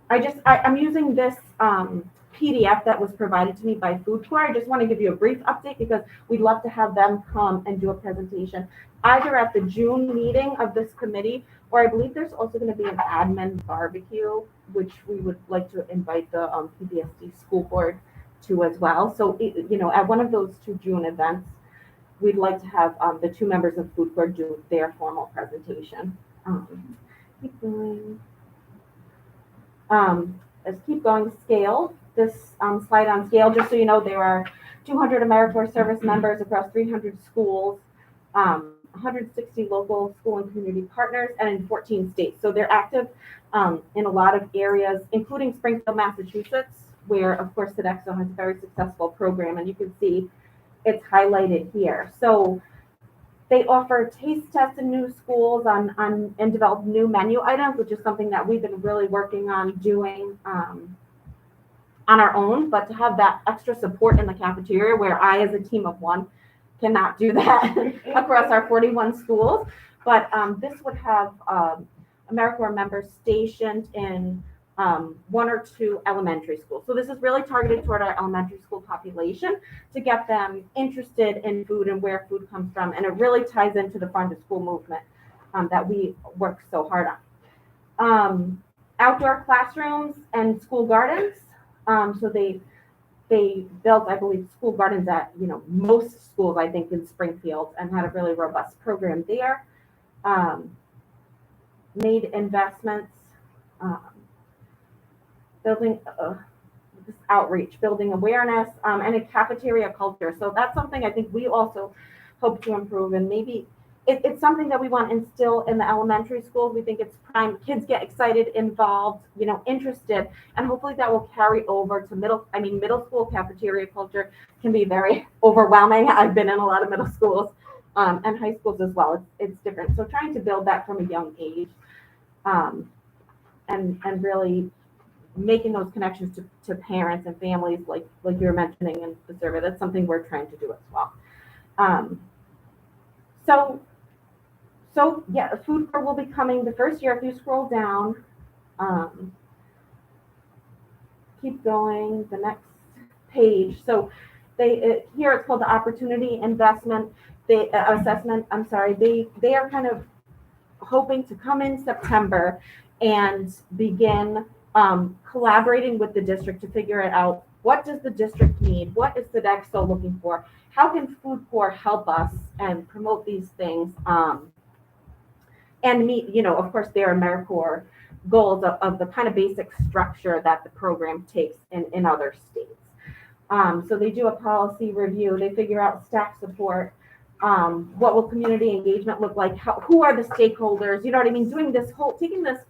I'm using this PDF that was provided to me by Food Corps. I just want to give you a brief update because we'd love to have them come and do a presentation either at the June meeting of this committee, or I believe there's also going to be an admin barbecue, which we would like to invite the PBSD school board to as well. So, at one of those two June events, we'd like to have the two members of Food Corps do their formal presentation. Keep going. Let's keep going. Scale. This slide on scale, just so you know, there are 200 AmeriCorps service members across 300 schools, 160 local school and community partners, and in 14 states. So they're active in a lot of areas, including Springfield, Massachusetts, where, of course, Sodexo has a very successful program, and you can see it's highlighted here. So they offer taste tests in new schools and develop new menu items, which is something that we've been really working on doing on our own, but to have that extra support in the cafeteria where I, as a team of one, cannot do that across our 41 schools. But this would have AmeriCorps members stationed in one or two elementary schools. So this is really targeted toward our elementary school population to get them interested in food and where food comes from. And it really ties into the farm to school movement that we work so hard on. Outdoor classrooms and school gardens. So they built, I believe, school gardens at, most schools, I think, in Springfield, and had a really robust program there. Made investments, building this outreach, building awareness, and a cafeteria culture. So that's something I think we also hope to improve, and maybe it's something that we want to instill in the elementary schools. We think it's prime. Kids get excited, involved, interested, and hopefully that will carry over to middle school cafeteria culture can be very overwhelming. I've been in a lot of middle schools. and high schools as well. It's different. So trying to build that from a young age, and really making those connections to parents and families, like you were mentioning in the survey. That's something we're trying to do as well. So yeah, food court will be coming the first year. If you scroll down, keep going, the next page. So here it's called the opportunity investment assessment. I'm sorry. They are kind of hoping to come in September and begin collaborating with the district to figure it out. What does the district need? What is Sodexo looking for? How can Food Corps help us and promote these things? And meet, of course, their AmeriCorps goals of the kind of basic structure that the program takes in other states. So they do a policy review. They figure out staff support. What will community engagement look like? Who are the stakeholders? You know what I mean? Taking this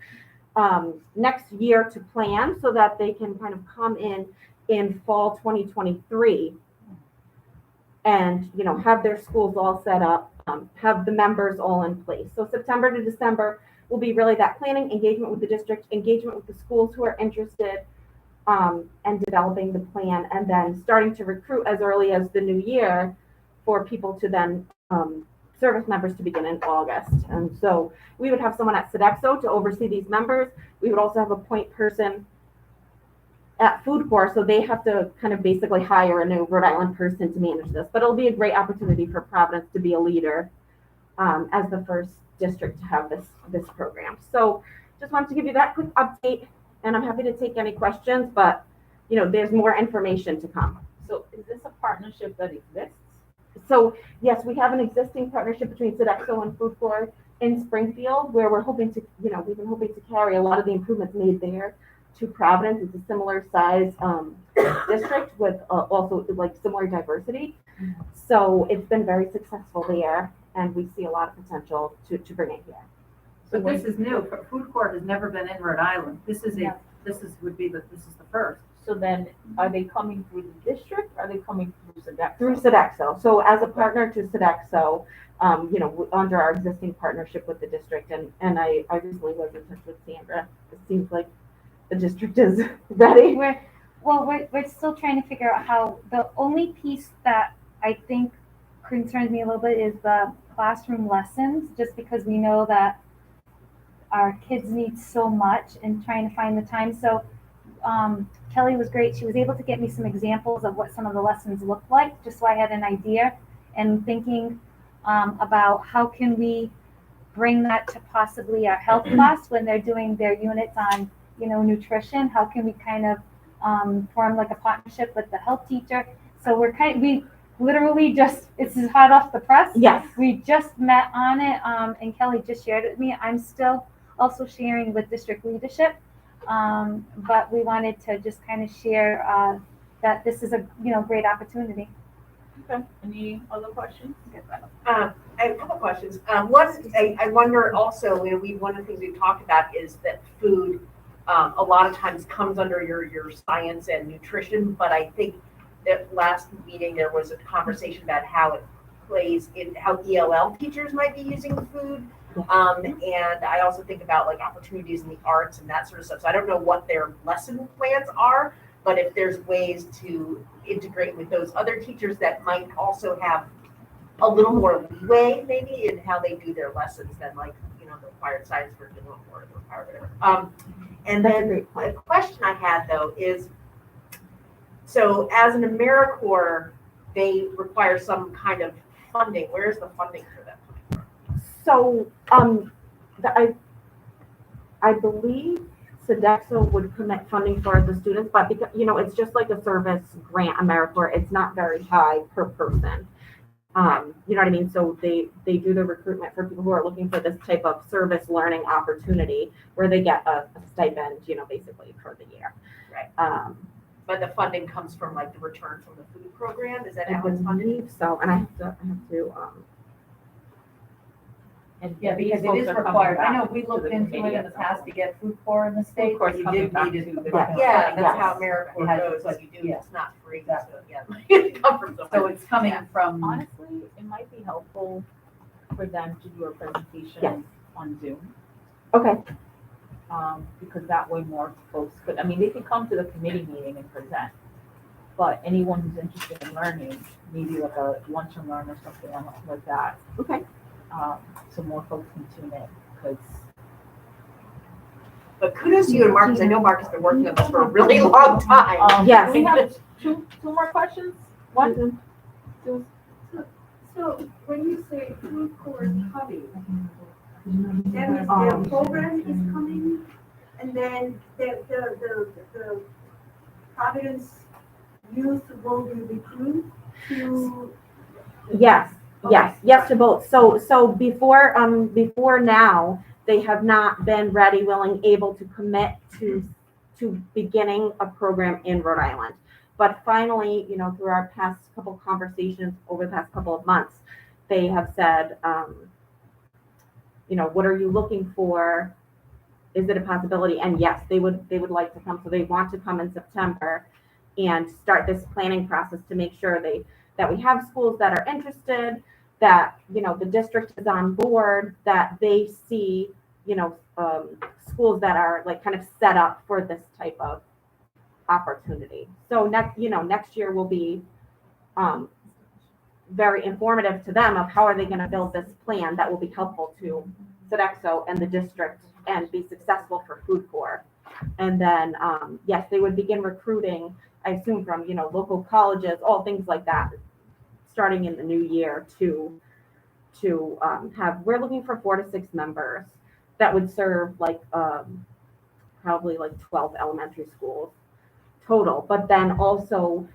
next year to plan so that they can kind of come in fall 2023 and, have their schools all set up, have the members all in place. So September to December will be really that planning, engagement with the district, engagement with the schools who are interested, and developing the plan, and then starting to recruit as early as the new year for people to then service members to begin in August. And so we would have someone at Sodexo to oversee these members. We would also have a point person at Food Corps, so they have to kind of basically hire a new Rhode Island person to manage this. But it'll be a great opportunity for Providence to be a leader as the first district to have this program. So just wanted to give you that quick update, and I'm happy to take any questions, but there's more information to come. So is this a partnership that exists? So yes, we have an existing partnership between Sodexo and Food Corps in Springfield, where we're hoping to, we've been hoping to carry a lot of the improvements made there to Providence. It's a similar size district with also like similar diversity. So it's been very successful there, and we see a lot of potential to bring it here. But this is new. Food Court has never been in Rhode Island. This is the first. So then, are they coming through the district? Or are they coming through Sodexo? Through Sodexo. So as a partner to Sodexo, under our existing partnership with the district, and I recently was in touch with Sandra. It seems like the district is ready. We're still trying to figure out how. The only piece that I think concerns me a little bit is the classroom lessons, just because we know that our kids need so much and trying to find the time. So Kelly was great. She was able to get me some examples of what some of the lessons look like, just so I had an idea, and thinking about how can we bring that to possibly our health class when they're doing their units on, nutrition. How can we kind of form like a partnership with the health teacher? So we literally just, it's hot off the press. Yes. We just met on it, and Kelly just shared it with me. I'm still also sharing with district leadership. But we wanted to just kind of share that this is a great opportunity. Okay. Any other questions? I have a couple questions. One, I wonder also, one of the things we've talked about is that food a lot of times comes under your science and nutrition, but I think that last meeting there was a conversation about how it plays in how ELL teachers might be using food. And I also think about like opportunities in the arts and that sort of stuff. So I don't know what their lesson plans are, but if there's ways to integrate with those other teachers that might also have a little more leeway maybe in how they do their lessons than like, the required science for doing or the required whatever. And then a question I had though is, so as an AmeriCorps, they require some kind of funding. Where's the funding for that? So I believe Sodexo would commit funding for the students, but because it's just like a service grant AmeriCorps, it's not very high per person. You know what I mean? So they do the recruitment for people who are looking for this type of service learning opportunity where they get a stipend, basically for the year. Right. But the funding comes from like the return from the food program. Is that how it's I funded? believe so, and I have to And Yeah, these because it folks is are coming required. I back know we to looked the into committee it in at the some past point. to get food corps in the state, corps but you coming did back need to it. the before. Yeah, that's how Yes. AmeriCorps It had- goes, but- you do, yeah. it's not free, Exactly. so, yeah, it come from So somewhere. it's coming Yeah. from, Honestly, it might be helpful for them to do a presentation Yes. on Zoom, Okay, because that way more folks could, I mean, they could come to the committee meeting and present. But anyone who's interested in learning, maybe like a lunch and learn or something like that, okay. so more folks can tune in, because But kudos to you and Marcus, I know Marcus has been working on this for a really long time. Yes. we have two more questions. One, So when you say food court coming, that means the program is coming, and then the Providence youth will be recruited to. Yes, yes to both. So before now, they have not been ready, willing, able to commit to beginning a program in Rhode Island. But finally, through our past couple conversations over the past couple of months, they have said, what are you looking for? Is it a possibility? And yes, they would like to come. So they want to come in September and start this planning process to make sure that we have schools that are interested, that, the district is on board, that they see, schools that are like kind of set up for this type of opportunity. So next year will be very informative to them of how are they going to build this plan that will be helpful to Sodexo and the district and be successful for food corps. And then, yes, they would begin recruiting, I assume from, local colleges, all things like that, starting in the new year to we're looking for 4 to 6 members that would serve probably 12 elementary schools total, but then also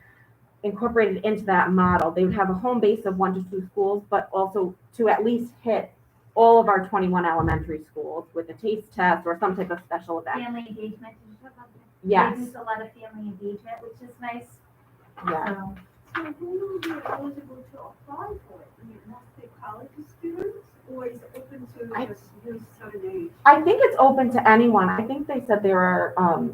incorporated into that model, they would have a home base of 1 to 2 schools, but also to at least hit all of our 21 elementary schools with a taste test or some type of special event. Family engagement, did you talk about that? Yes. They do a lot of family engagement, which is nice. Yeah. So who will be eligible to apply for it? I mean, mostly college students, or is it open to just youth certain age? I think it's open to anyone. I think they said there are,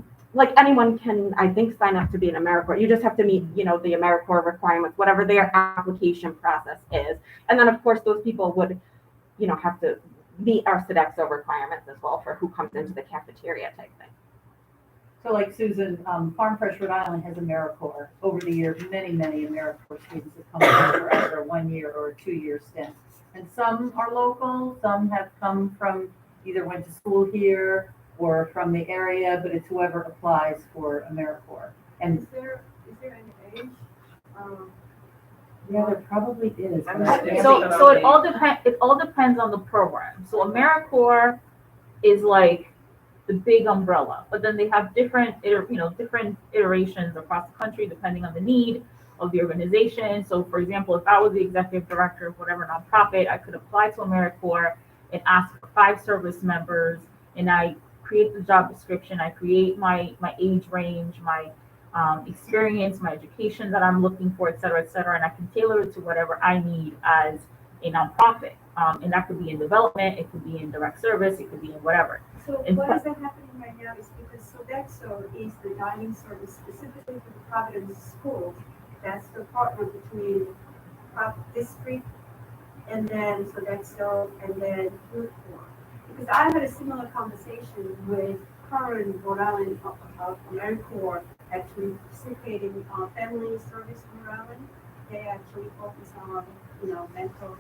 anyone can, I think, sign up to be an AmeriCorps. You just have to meet, the AmeriCorps requirements, whatever their application process is. And then, of course, those people would, have to meet our Sodexo requirements as well for who comes into the cafeteria type thing. so like Susan, Farm Fresh Rhode Island has AmeriCorps. Over the years, many AmeriCorps students have come over for either a 1 year or a 2 year stint. And some are local, some have come from either went to school here or from the area, but it's whoever applies for AmeriCorps. And Is there an age? yeah, there probably is. but I'm I- So it all depends on the program. So AmeriCorps is like the big umbrella, but then they have different iterations across the country depending on the need of the organization. So for example, if I was the executive director of whatever nonprofit, I could apply to AmeriCorps and ask for 5 service members, and I create the job description, I create my age range, my experience, my education that I'm looking for, et cetera, and I can tailor it to whatever I need as a nonprofit. And that could be in development, it could be in direct service, it could be in whatever. So In what fact- is happening right now is because Sodexo is the dining service specifically for the Providence schools. That's the partner between district and then Sodexo and then food corps. Because I had a similar conversation with current Rhode Island of AmeriCorps actually participating on family service in Rhode Island. They actually focus on, mental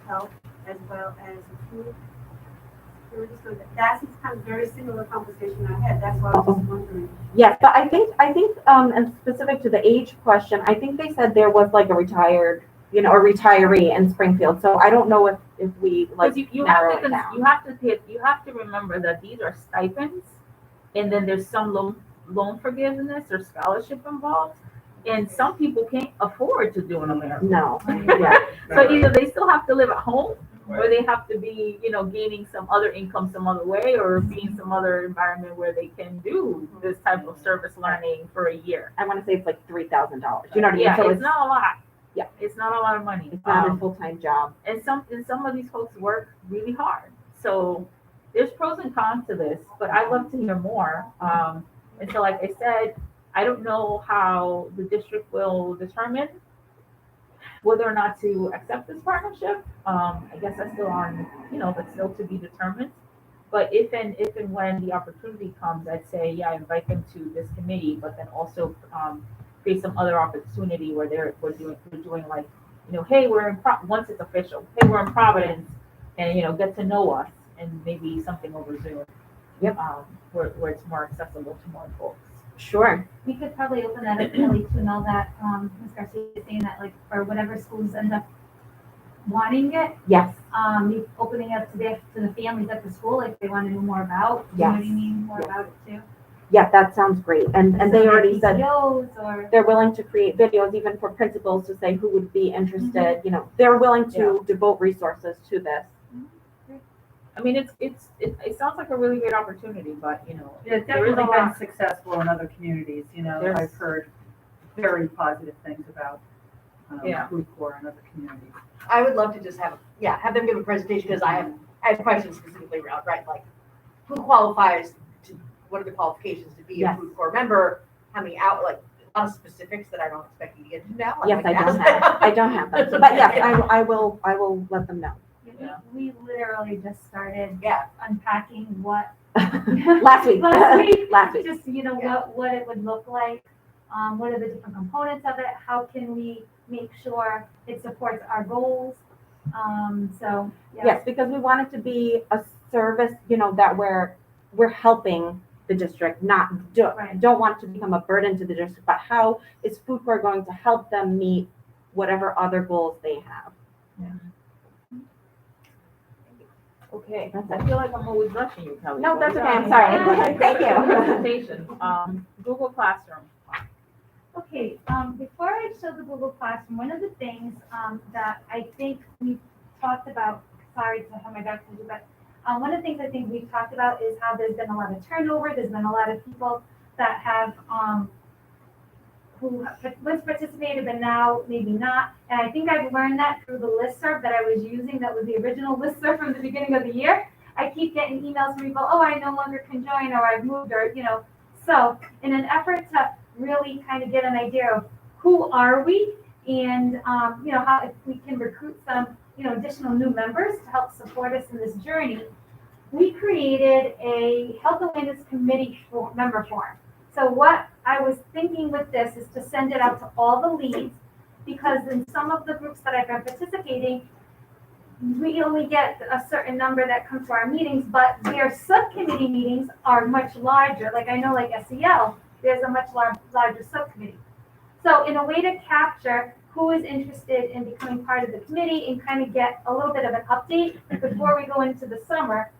health as well as food. So that's kind of very similar conversation I had. That's why I was just wondering. Yes, but I think, and specific to the age question, I think they said there was like a retired, a retiree in Springfield. So I don't know if we like Because you narrow have it to down. you have to remember that these are stipends, and then there's some loan forgiveness or scholarship involved, and some people can't afford to do an AmeriCorps. No, yeah. So either they still have to live at home, or they have to be, gaining some other income some other way, or be in some other environment where they can do this type of service learning for a year. I want to say it's like $3,000. You know what I mean? Yeah, So it's not a lot. Yeah. It's not a lot of money. It's not a full-time job. And some of these folks work really hard. So there's pros and cons to this, but I'd love to hear more. And so, like I said, I don't know how the district will determine whether or not to accept this partnership. I guess that's still on, that's still to be determined. But if and when the opportunity comes, I'd say, yeah, invite them to this committee, but then also create some other opportunity where we're doing like, hey, once it's official, hey, we're in Providence, and get to know us, and maybe something over Zoom. Yep. Where it's more accessible to more folks. Sure. We could probably open that up, Kelly, to know that, Ms. Garcia is saying that, like, for whatever schools end up wanting it, Yes. opening it up to the families at the school, like, they want to know more about, you know Yes. what I mean, more about it too. Yeah, that sounds great. And they already said PTOs or. they're willing to create videos even for principals to say who would be interested. They're willing to devote resources to this. I mean, it sounds like a really great opportunity, but It's there is definitely a been lot. successful in other communities, There's- I've heard very positive things about Yeah. food corps in other communities. I would love to just have them give a presentation, because I have questions specifically around, right, like, who qualifies to, what are the qualifications to be a Yes. food corps member? How many out, like, a lot of specifics that I don't expect you to get into now. Yes, I don't have them. But yes, I will let them know. Yeah. We literally just started Yeah. unpacking what. Last week. Last week. Just, what it would look like, what are the different components of it, how can we make sure it supports our goals? So, yeah. Yes, because we want it to be a service, that we're helping the district, Right. don't want it to become a burden to the district, but how is food corps going to help them meet whatever other goals they have? Okay, That's I it. feel like I'm always rushing you, Kelly. No, but that's we okay. I'm got- sorry. Thank you. Presentation. Google Classroom. Okay, before I show the Google Classroom, one of the things that I think we've talked about, sorry to have my back to you, but one of the things I think we've talked about is how there's been a lot of turnover. There's been a lot of people that have, who once participated, but now maybe not. And I think I've learned that through the listserv that I was using, that was the original listserv from the beginning of the year. I keep getting emails from people, oh, I no longer can join, or I've moved, or, So in an effort to really kind of get an idea of who are we, and, how if we can recruit some, additional new members to help support us in this journey, we created a Health Awareness Committee member form. So what I was thinking with this is to send it out to all the leads, because in some of the groups that I've been participating, we only get a certain number that come to our meetings, but their subcommittee meetings are much larger. Like I know, like SEL, there's a much larger subcommittee. So in a way to capture who is interested in becoming part of the committee and kind of get a little bit of an update before we go into the summer,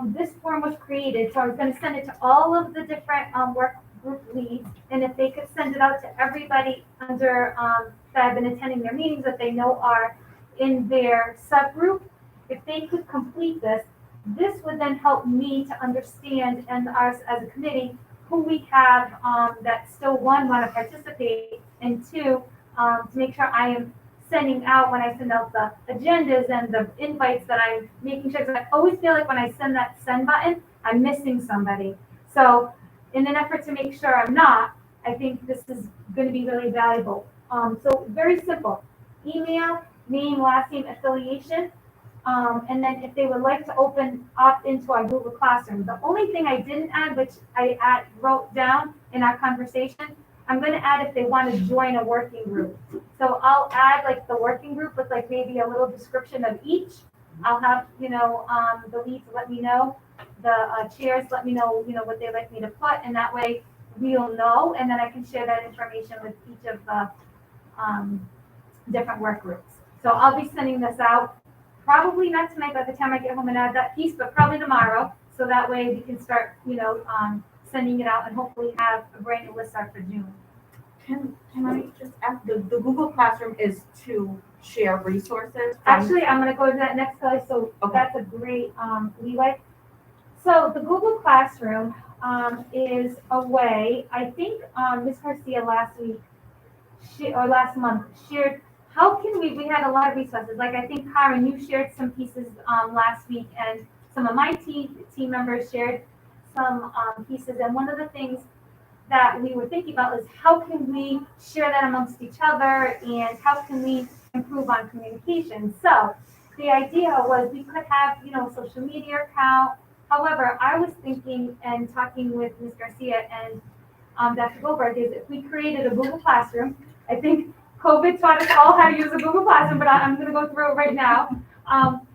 this form was created. So I was going to send it to all of the different work group leads, and if they could send it out to everybody under that have been attending their meetings that they know are in their subgroup, if they could complete this, this would then help me to understand, and us as a committee, who we have that still, one, want to participate, and two, to make sure I am sending out, when I send out the agendas and the invites, that I'm making sure, because I always feel like when I send that send button, I'm missing somebody. So in an effort to make sure I'm not, I think this is going to be really valuable. So very simple: email, name, last name, affiliation, and then if they would like to opt into our Google Classroom. The only thing I didn't add, which I wrote down in our conversation, I'm going to add if they want to join a working group. So I'll add like the working group with like maybe a little description of each. I'll have, the leads let me know, the chairs let me know, what they'd like me to put, and that way we'll know, and then I can share that information with each of the different work groups. So I'll be sending this out, probably not tonight by the time I get home and add that piece, but probably tomorrow. So that way we can start, sending it out and hopefully have a brand new listserv for June. Can I just ask, the Google Classroom is to share resources? Actually, I'm gonna go to that next slide, so Okay. that's a great leeway. So the Google Classroom is a way, I think Ms. Garcia last week or last month, shared, how can we had a lot of resources, like I think Karen, you shared some pieces, last week, and some of my team members shared some, pieces, and one of the things that we were thinking about is how can we share that amongst each other, and how can we improve on communication. So the idea was we could have, a social media account. However, I was thinking and talking with Ms. Garcia and Dr. Goldberg is if we created a Google Classroom. I think COVID taught us all how to use a Google Classroom, but I'm going to go through it right now,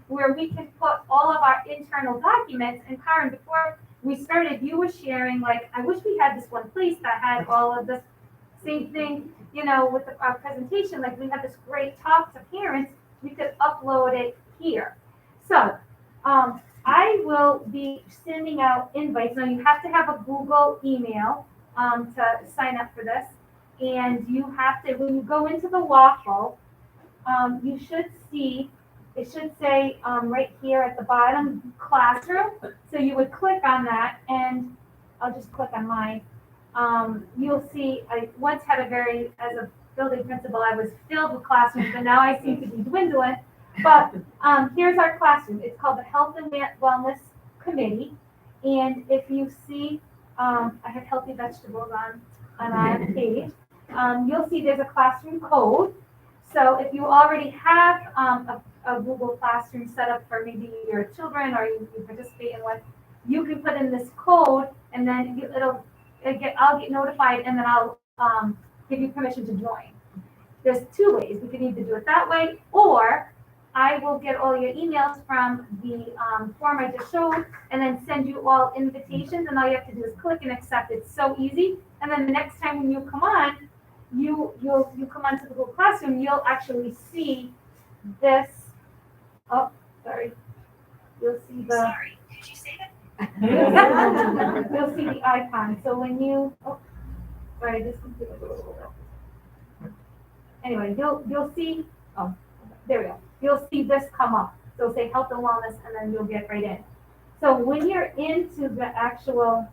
where we can put all of our internal documents. And Karen, before we started, you were sharing, like, I wish we had this one place that had all of this same thing, with our presentation. Like, we had this great talk to parents, we could upload it here. So I will be sending out invites. Now, you have to have a Google email to sign up for this. And you have to, when you go into the waffle, you should see, it should say right here at the bottom, classroom. So you would click on that, and I'll just click on mine. You'll see, I once had as a building principal, I was filled with classrooms, and now I seem to be dwindling. But here's our classroom. It's called the Health and Wellness Committee. And if you see, I have healthy vegetables on our page. You'll see there's a classroom code. So if you already have a Google Classroom set up for maybe your children or you participate in one, you can put in this code, and then I'll get notified, and then I'll give you permission to join. There's two ways. We can either do it that way, or I will get all your emails from the form I just showed, and then send you all invitations, and all you have to do is click and accept. It's so easy. And then the next time when you come on, you come onto the Google Classroom, you'll actually see this. Oh, sorry. You'll see the. Sorry, did you say that? You'll see the icon. So when you, sorry, this is a little. Anyway, you'll see. Oh, there we go. You'll see this come up. So say health and wellness, and then you'll get right in. So when you're into the actual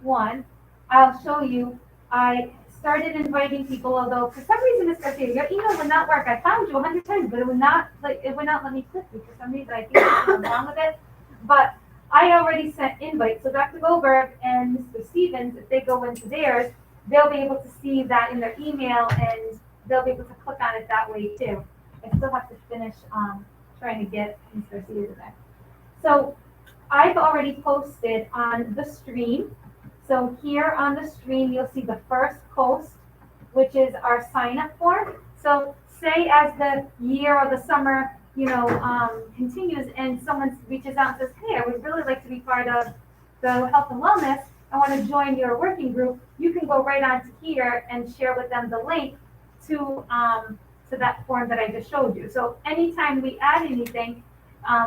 one, I'll show you. I started inviting people, although for some reason it's okay. Your email would not work. I found you 100 times, but it would not let me click you for some reason. I think there's something wrong with it. But I already sent invites. So Dr. Goldberg and Mr. Stevens, if they go into theirs, they'll be able to see that in their email, and they'll be able to click on it that way too. I still have to finish trying to get Mr. Garcia in there. So I've already posted on the stream. So here on the stream, you'll see the first post, which is our sign-up form. So say as the year or the summer, continues, and someone reaches out and says, hey, I would really like to be part of the health and wellness. I want to join your working group. You can go right onto here and share with them the link to that form that I just showed you. So anytime we add anything,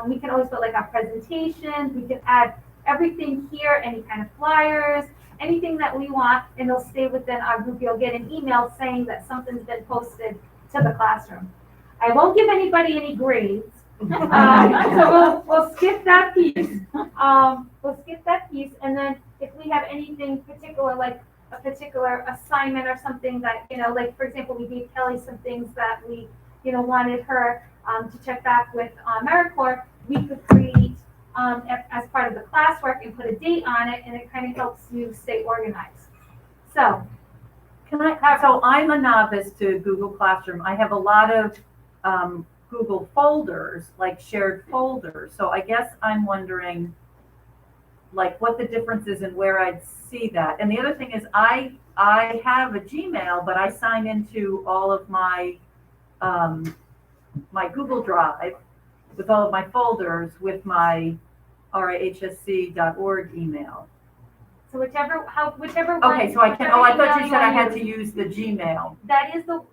we can always put like our presentations, we can add everything here, any kind of flyers, anything that we want, and it'll stay within our group. You'll get an email saying that something's been posted to the classroom. I won't give anybody any grades. So we'll skip that piece. And then if we have anything particular, like a particular assignment or something that, like for example, we gave Kelly some things that we, wanted her to check back with AmeriCorps, we could create as part of the classwork and put a date on it, and it kind of helps you stay organized. So, So I'm a novice to Google Classroom. I have a lot of Google folders, like shared folders. So I guess I'm wondering, like, what the difference is and where I'd see that. And the other thing is, I have a Gmail, but I sign into all of my my Google Drive with all of my folders with my rihsc.org email. So whichever one. Okay, so I can. Oh, I thought you said I had to use the Gmail. That is the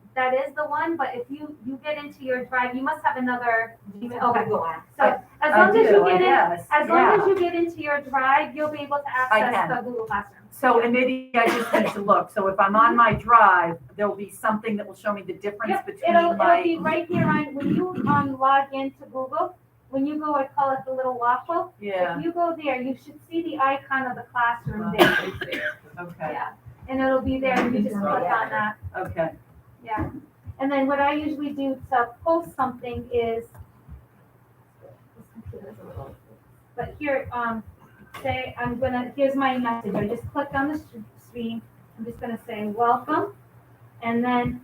one. But if you get into your drive, you must have another Gmail. Okay. So as long as you get into your drive, you'll be able to access the Google Classroom. So and maybe I just need to look. So if I'm on my drive, there'll be something that will show me the difference between it'll be right here on when you log into Google. When you go, I call it the little waffle. Yeah. If you go there, you should see the icon of the classroom there. Okay. Yeah. and it'll be there, and you just click on that. Okay. Yeah. And then what I usually do to post something is, but here, say, here's my message. I just clicked on the screen. I'm just gonna say welcome. And then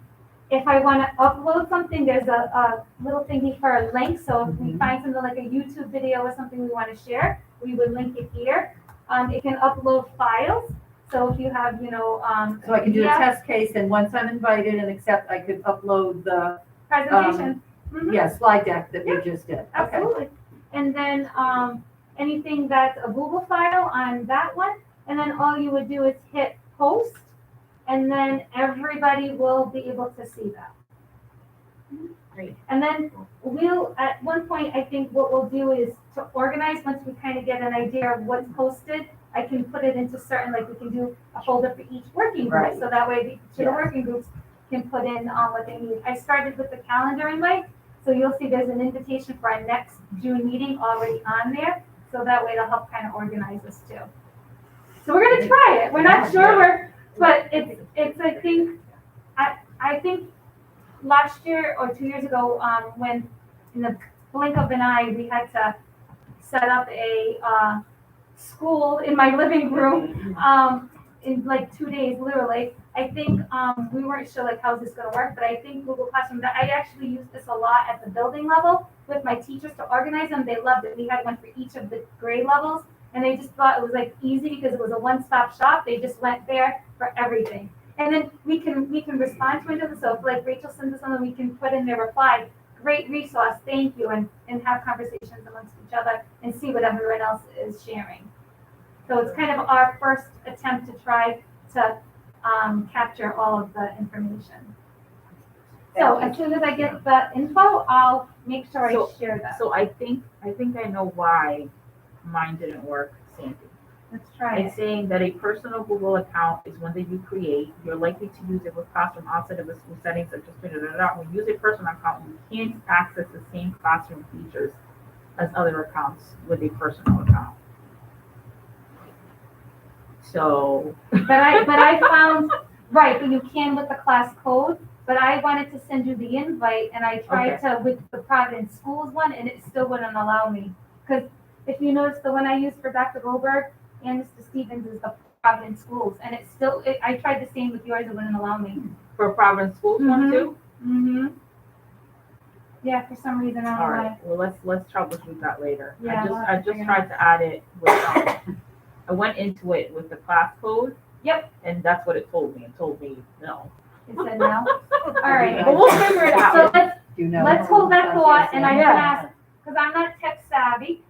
if I wanna upload something, there's a little thingy for a link. So if we find something like a YouTube video or something we wanna share, we would link it here. It can upload files. So if you have, So I can do a yeah, test case, and once I'm invited and accept, I could upload the, presentation. Mhm. slide deck that we just did. Okay. Absolutely. And then anything that's a Google file on that one, and then all you would do is hit post, and then everybody will be able to see that. Great. And then we'll, at one point, I think what we'll do is to organize, once we kind of get an idea of what's posted, I can put it into certain, like we can do a folder for each working group, Right. so that way the Yeah. working groups can put in what they need. I started with the calendar invite, so you'll see there's an invitation for our next June meeting already on there, so that way it'll help kind of organize us too. So we're gonna try it. We're not sure but it's I think, I think last year or 2 years ago, when in the blink of an eye, we had to set up a school in my living room in like 2 days, literally. I think we weren't sure like how's this gonna work, but I think Google Classroom, I actually used this a lot at the building level with my teachers to organize them. They loved it. We had one for each of the grade levels, and they just thought it was like easy because it was a one-stop shop. They just went there for everything. And then we can respond to it. So if like Rachel sends us something, we can put in their reply, great resource, thank you, and have conversations amongst each other and see what everyone else is sharing. So it's kind of our first attempt to try to capture all of the information. So as soon as I get the info, I'll make sure I share that. So I think I know why mine didn't work, Sandy. Let's try It's it. saying that a personal Google account is one that you create. You're likely to use it with classroom outside of the school settings such as when you use a personal account, you can't access the same classroom features as other accounts with a personal account. So. But I found, right, but you can with the class code, but I wanted to send you the invite, and I tried to with the Providence Schools one, and it still wouldn't allow me. Because if you notice, the one I used for Dr. Goldberg and Mr. Stevens is the Providence Schools, and I tried the same with yours, it wouldn't allow me. For Providence Schools one too? Mm-hmm. Yeah, for some reason, I All don't know right, well, let's troubleshoot that later. Yeah, we'll I have to just figure tried to add it with, I went into it with the class code. Yep. And that's what it told me. It told me no. It said no. All right, But we'll figure it out. so let's hold that thought, and I can Yeah. ask, because I'm not tech savvy,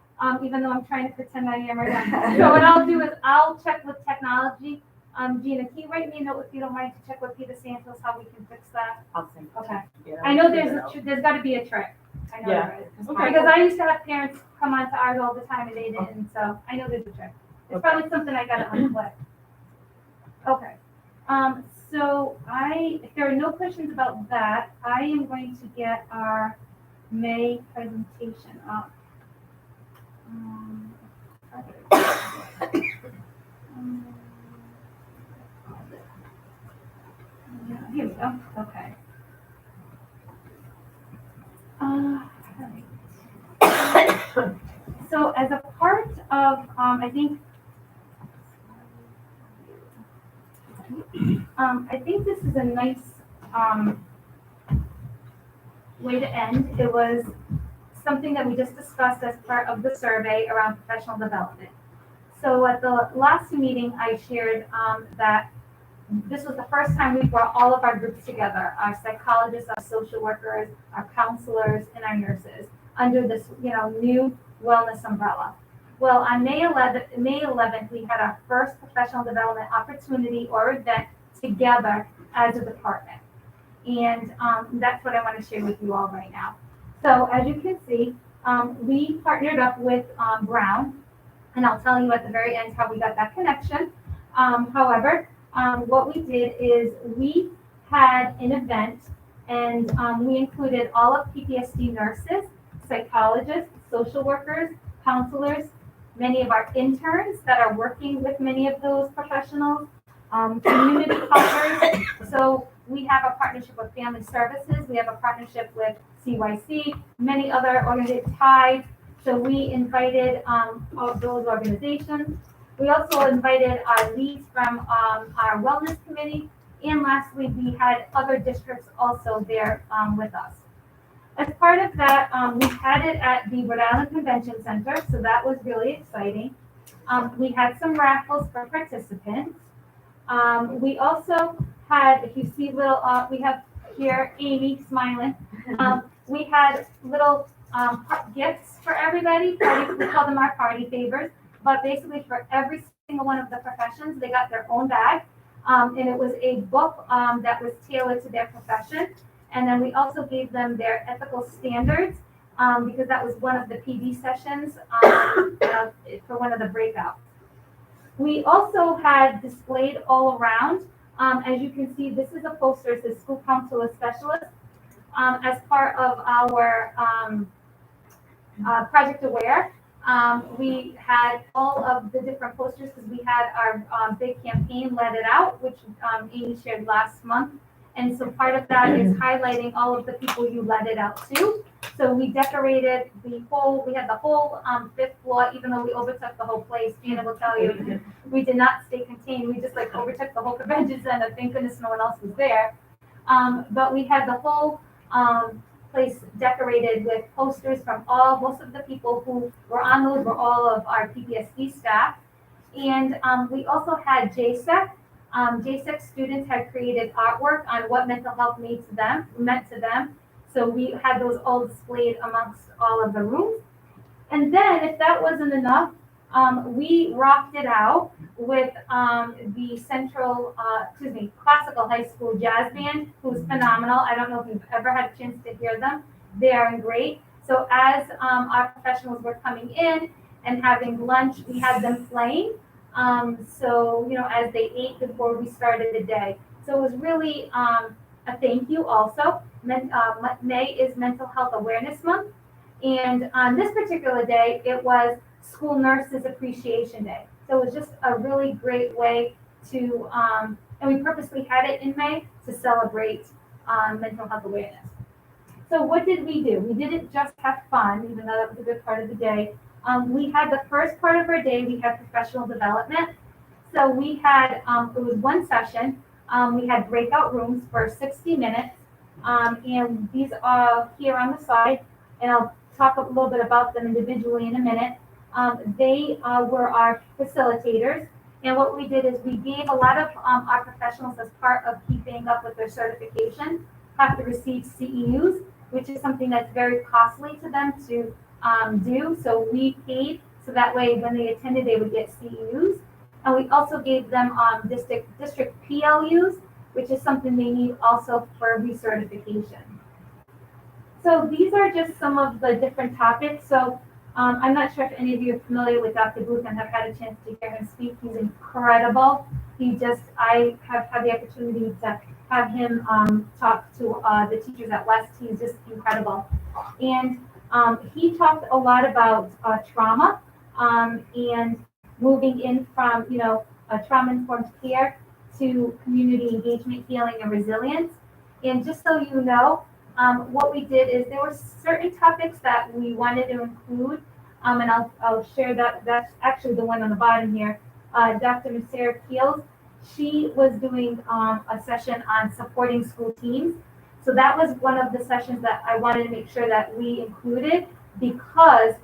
even though I'm trying to pretend I am right now. So what I'll do is I'll check with technology. Gina, can you write me a note if you don't mind to check with Peter Santos how we can fix that? I'll think. Okay. Yeah, I know figure it out. there's got to be a trick. I know Yeah. there is. Okay. Because I used to have parents come onto ours all the time and they didn't, so I know there's a trick. It's Okay. probably something I gotta unclick. Okay. So if there are no questions about that, I am going to get our May presentation up. Here we go. Okay. Alright. So as a part of, I think this is a nice way to end. It was something that we just discussed as part of the survey around professional development. So at the last meeting, I shared that this was the first time we brought all of our groups together, our psychologists, our social workers, our counselors, and our nurses under this, new wellness umbrella. Well, on May 11th, we had our first professional development opportunity or event together as a department. And that's what I want to share with you all right now. So as you can see, we partnered up with Brown, and I'll tell you at the very end how we got that connection. However, what we did is we had an event, and we included all of PTSD nurses, psychologists, social workers, counselors, many of our interns that are working with many of those professionals, community partners. So we have a partnership with Family Services. We have a partnership with CYC, many other organizations, Tide. So we invited all of those organizations. We also invited our leads from our wellness committee. And lastly, we had other districts also there with us. As part of that, we had it at the Rhode Island Convention Center, so that was really exciting. We had some raffles for participants. We also had, if you see little, we have here Amy smiling. We had little gifts for everybody. We call them our party favors, but basically for every single one of the professions, they got their own bag. And it was a book that was tailored to their profession. And then we also gave them their ethical standards because that was one of the PD sessions for one of the breakouts. We also had displayed all around. As you can see, this is a poster. It says School Counselor Specialist. As part of our Project Aware, we had all of the different posters because we had our big campaign, Let It Out, which Amy shared last month. And so part of that is highlighting all of the people you let it out to. So we decorated we had the whole 5th floor, even though we overtook the whole place. Gina will tell you, we did not stay contained. We just overtook the whole convention center. Thank goodness no one else was there. But we had the whole place decorated with posters from most of the people who were on those were all of our PPSD staff. And we also had JSEC. JSEC students had created artwork on what mental health meant to them. So we had those all displayed amongst all of the rooms. And then if that wasn't enough, we rocked it out with the Classical High School Jazz Band, who's phenomenal. I don't know if you've ever had a chance to hear them. They are great. So as our professionals were coming in and having lunch, we had them playing. So, as they ate before we started the day. So it was really a thank you also. May is Mental Health Awareness Month. And on this particular day, it was School Nurses Appreciation Day. So it was just a really great way to, and we purposely had it in May to celebrate mental health awareness. So what did we do? We didn't just have fun, even though that was a good part of the day. We had the first part of our day, we had professional development. So we had, it was one session. We had breakout rooms for 60 minutes. And these are here on the side, and I'll talk a little bit about them individually in a minute. They were our facilitators. And what we did is we gave a lot of our professionals, as part of keeping up with their certification, have to receive CEUs, which is something that's very costly to them to do. So we paid, so that way when they attended, they would get CEUs. And we also gave them district PLUs, which is something they need also for recertification. So these are just some of the different topics. So I'm not sure if any of you are familiar with Dr. Booth and have had a chance to hear him speak. He's incredible. I have had the opportunity to have him talk to the teachers at West. He's just incredible. And he talked a lot about trauma and moving in from, trauma-informed care to community engagement, healing, and resilience. And just so you know, what we did is there were certain topics that we wanted to include, and I'll share that. That's actually the one on the bottom here. Dr. Sarah Keels, she was doing a session on supporting school teams. So that was one of the sessions that I wanted to make sure that we included, because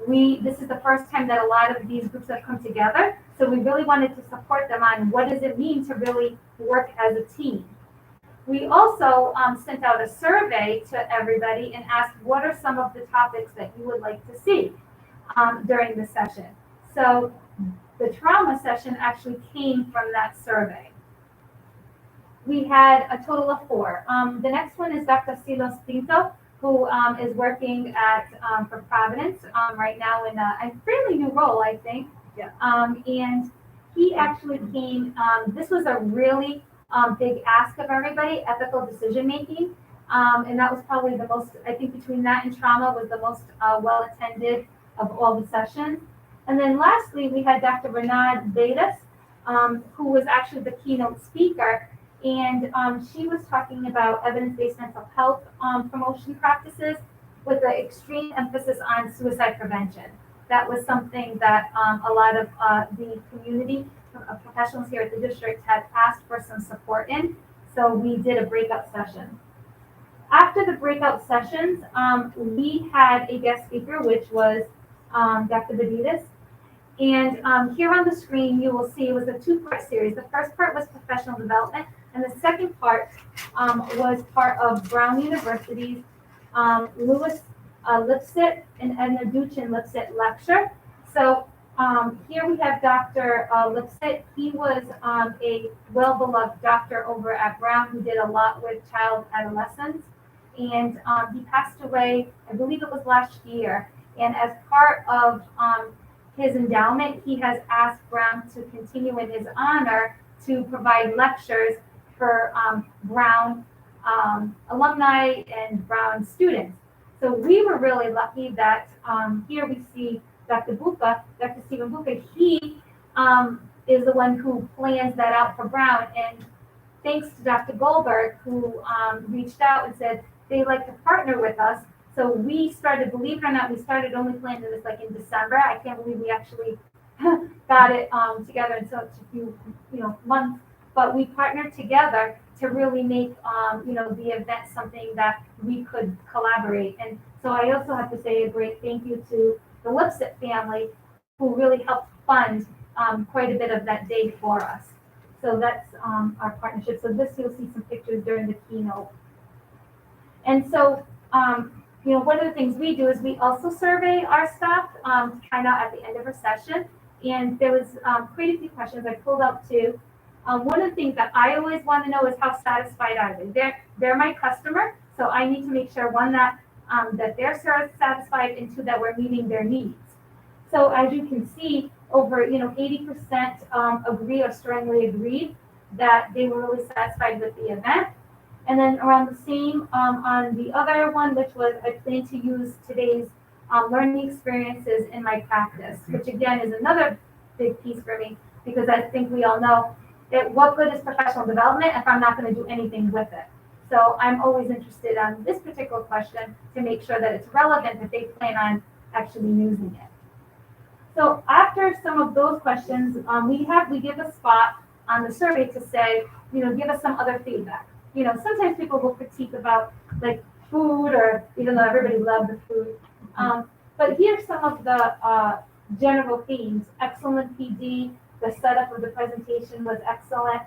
this is the first time that a lot of these groups have come together. So we really wanted to support them on what does it mean to really work as a team. We also sent out a survey to everybody and asked what are some of the topics that you would like to see during the session. So the trauma session actually came from that survey. We had a total of 4. The next one is Dr. Silos Pinto, who is working for Providence right now in a fairly new role, I think. Yeah. And he actually came, this was a really big ask of everybody, ethical decision making. And that was probably the most, I think between that and trauma was the most well attended of all the sessions. And then lastly, we had Dr. Renard Vedas, who was actually the keynote speaker. And she was talking about evidence-based mental health promotion practices with an extreme emphasis on suicide prevention. That was something that a lot of the community professionals here at the district had asked for some support in. So we did a breakout session. After the breakout sessions, we had a guest speaker, which was Dr. Benitez. And here on the screen, you will see it was a two-part series. The first part was professional development, and the second part was part of Brown University's Lewis Lipset and Edna Duchin Lipset lecture. So here we have Dr. Lipset. He was a well-beloved doctor over at Brown who did a lot with child adolescents. And he passed away, I believe it was last year. And as part of his endowment, he has asked Brown to continue in his honor to provide lectures for Brown alumni and Brown students. So we were really lucky that here we see Dr. Stephen Buca. He is the one who plans that out for Brown. And thanks to Dr. Goldberg, who reached out and said they'd like to partner with us. So we started, believe it or not, we started only planning this like in December. I can't believe we actually got it together in such a few months. But we partnered together to really make the event something that we could collaborate. And so I also have to say a great thank you to the Lipset family, who really helped fund quite a bit of that day for us. So that's our partnership. So this, you'll see some pictures during the keynote. And so, one of the things we do is we also survey our staff to find out at the end of a session. And there was quite a few questions I pulled up too. One of the things that I always want to know is how satisfied are they? They're my customer, so I need to make sure, one, that they're satisfied, and two, that we're meeting their needs. So as you can see, over 80% agree or strongly agreed that they were really satisfied with the event. And then around the same on the other one, which was I plan to use today's learning experiences in my practice, which again is another big piece for me, because I think we all know that what good is professional development if I'm not going to do anything with it. So I'm always interested on this particular question to make sure that it's relevant, that they plan on actually using it. So after some of those questions, we give a spot on the survey to say, give us some other feedback. Sometimes people will critique about like food, or even though everybody loved the food. But here's some of the general themes. Excellent PD. The setup of the presentation was excellent.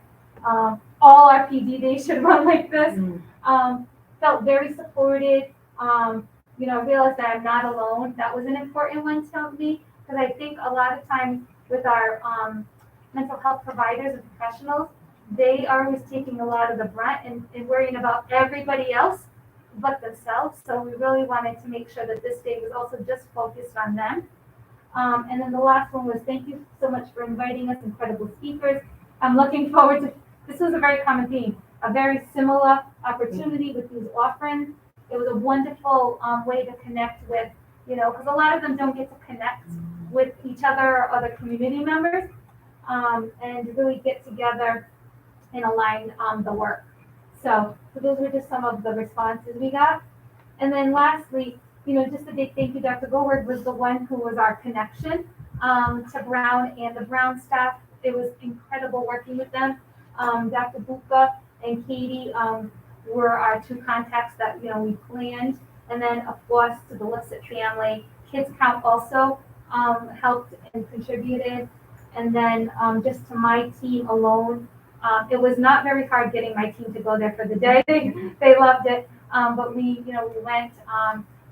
All our PD days should run like this. Felt very supported. Realized that I'm not alone. That was an important one to me, because I think a lot of times with our mental health providers and professionals, they are always taking a lot of the brunt and worrying about everybody else but themselves. So we really wanted to make sure that this day was also just focused on them. And then the last one was, thank you so much for inviting us, incredible speakers. I'm looking forward to, this was a very common theme, a very similar opportunity with these offerings. It was a wonderful way to connect with, because a lot of them don't get to connect with each other or other community members, and really get together and align the work. So those were just some of the responses we got. And then lastly, just a big thank you. Dr. Goldberg was the one who was our connection to Brown and the Brown staff. It was incredible working with them. Dr. Buca and Katie were our two contacts that we planned. And then of course to the Lipset family, Kids Count also helped and contributed. And then just to my team alone, it was not very hard getting my team to go there for the day. They loved it. But we went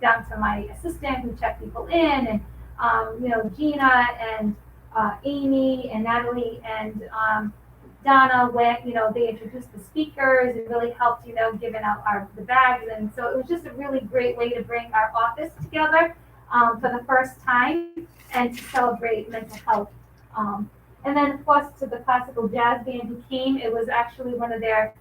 down to my assistant who checked people in, and Gina and Amy and Natalie and Donna went. They introduced the speakers and really helped giving out the bags. And so it was just a really great way to bring our office together for the first time and to celebrate mental health. And then of course to the classical jazz band who came. It was actually one of their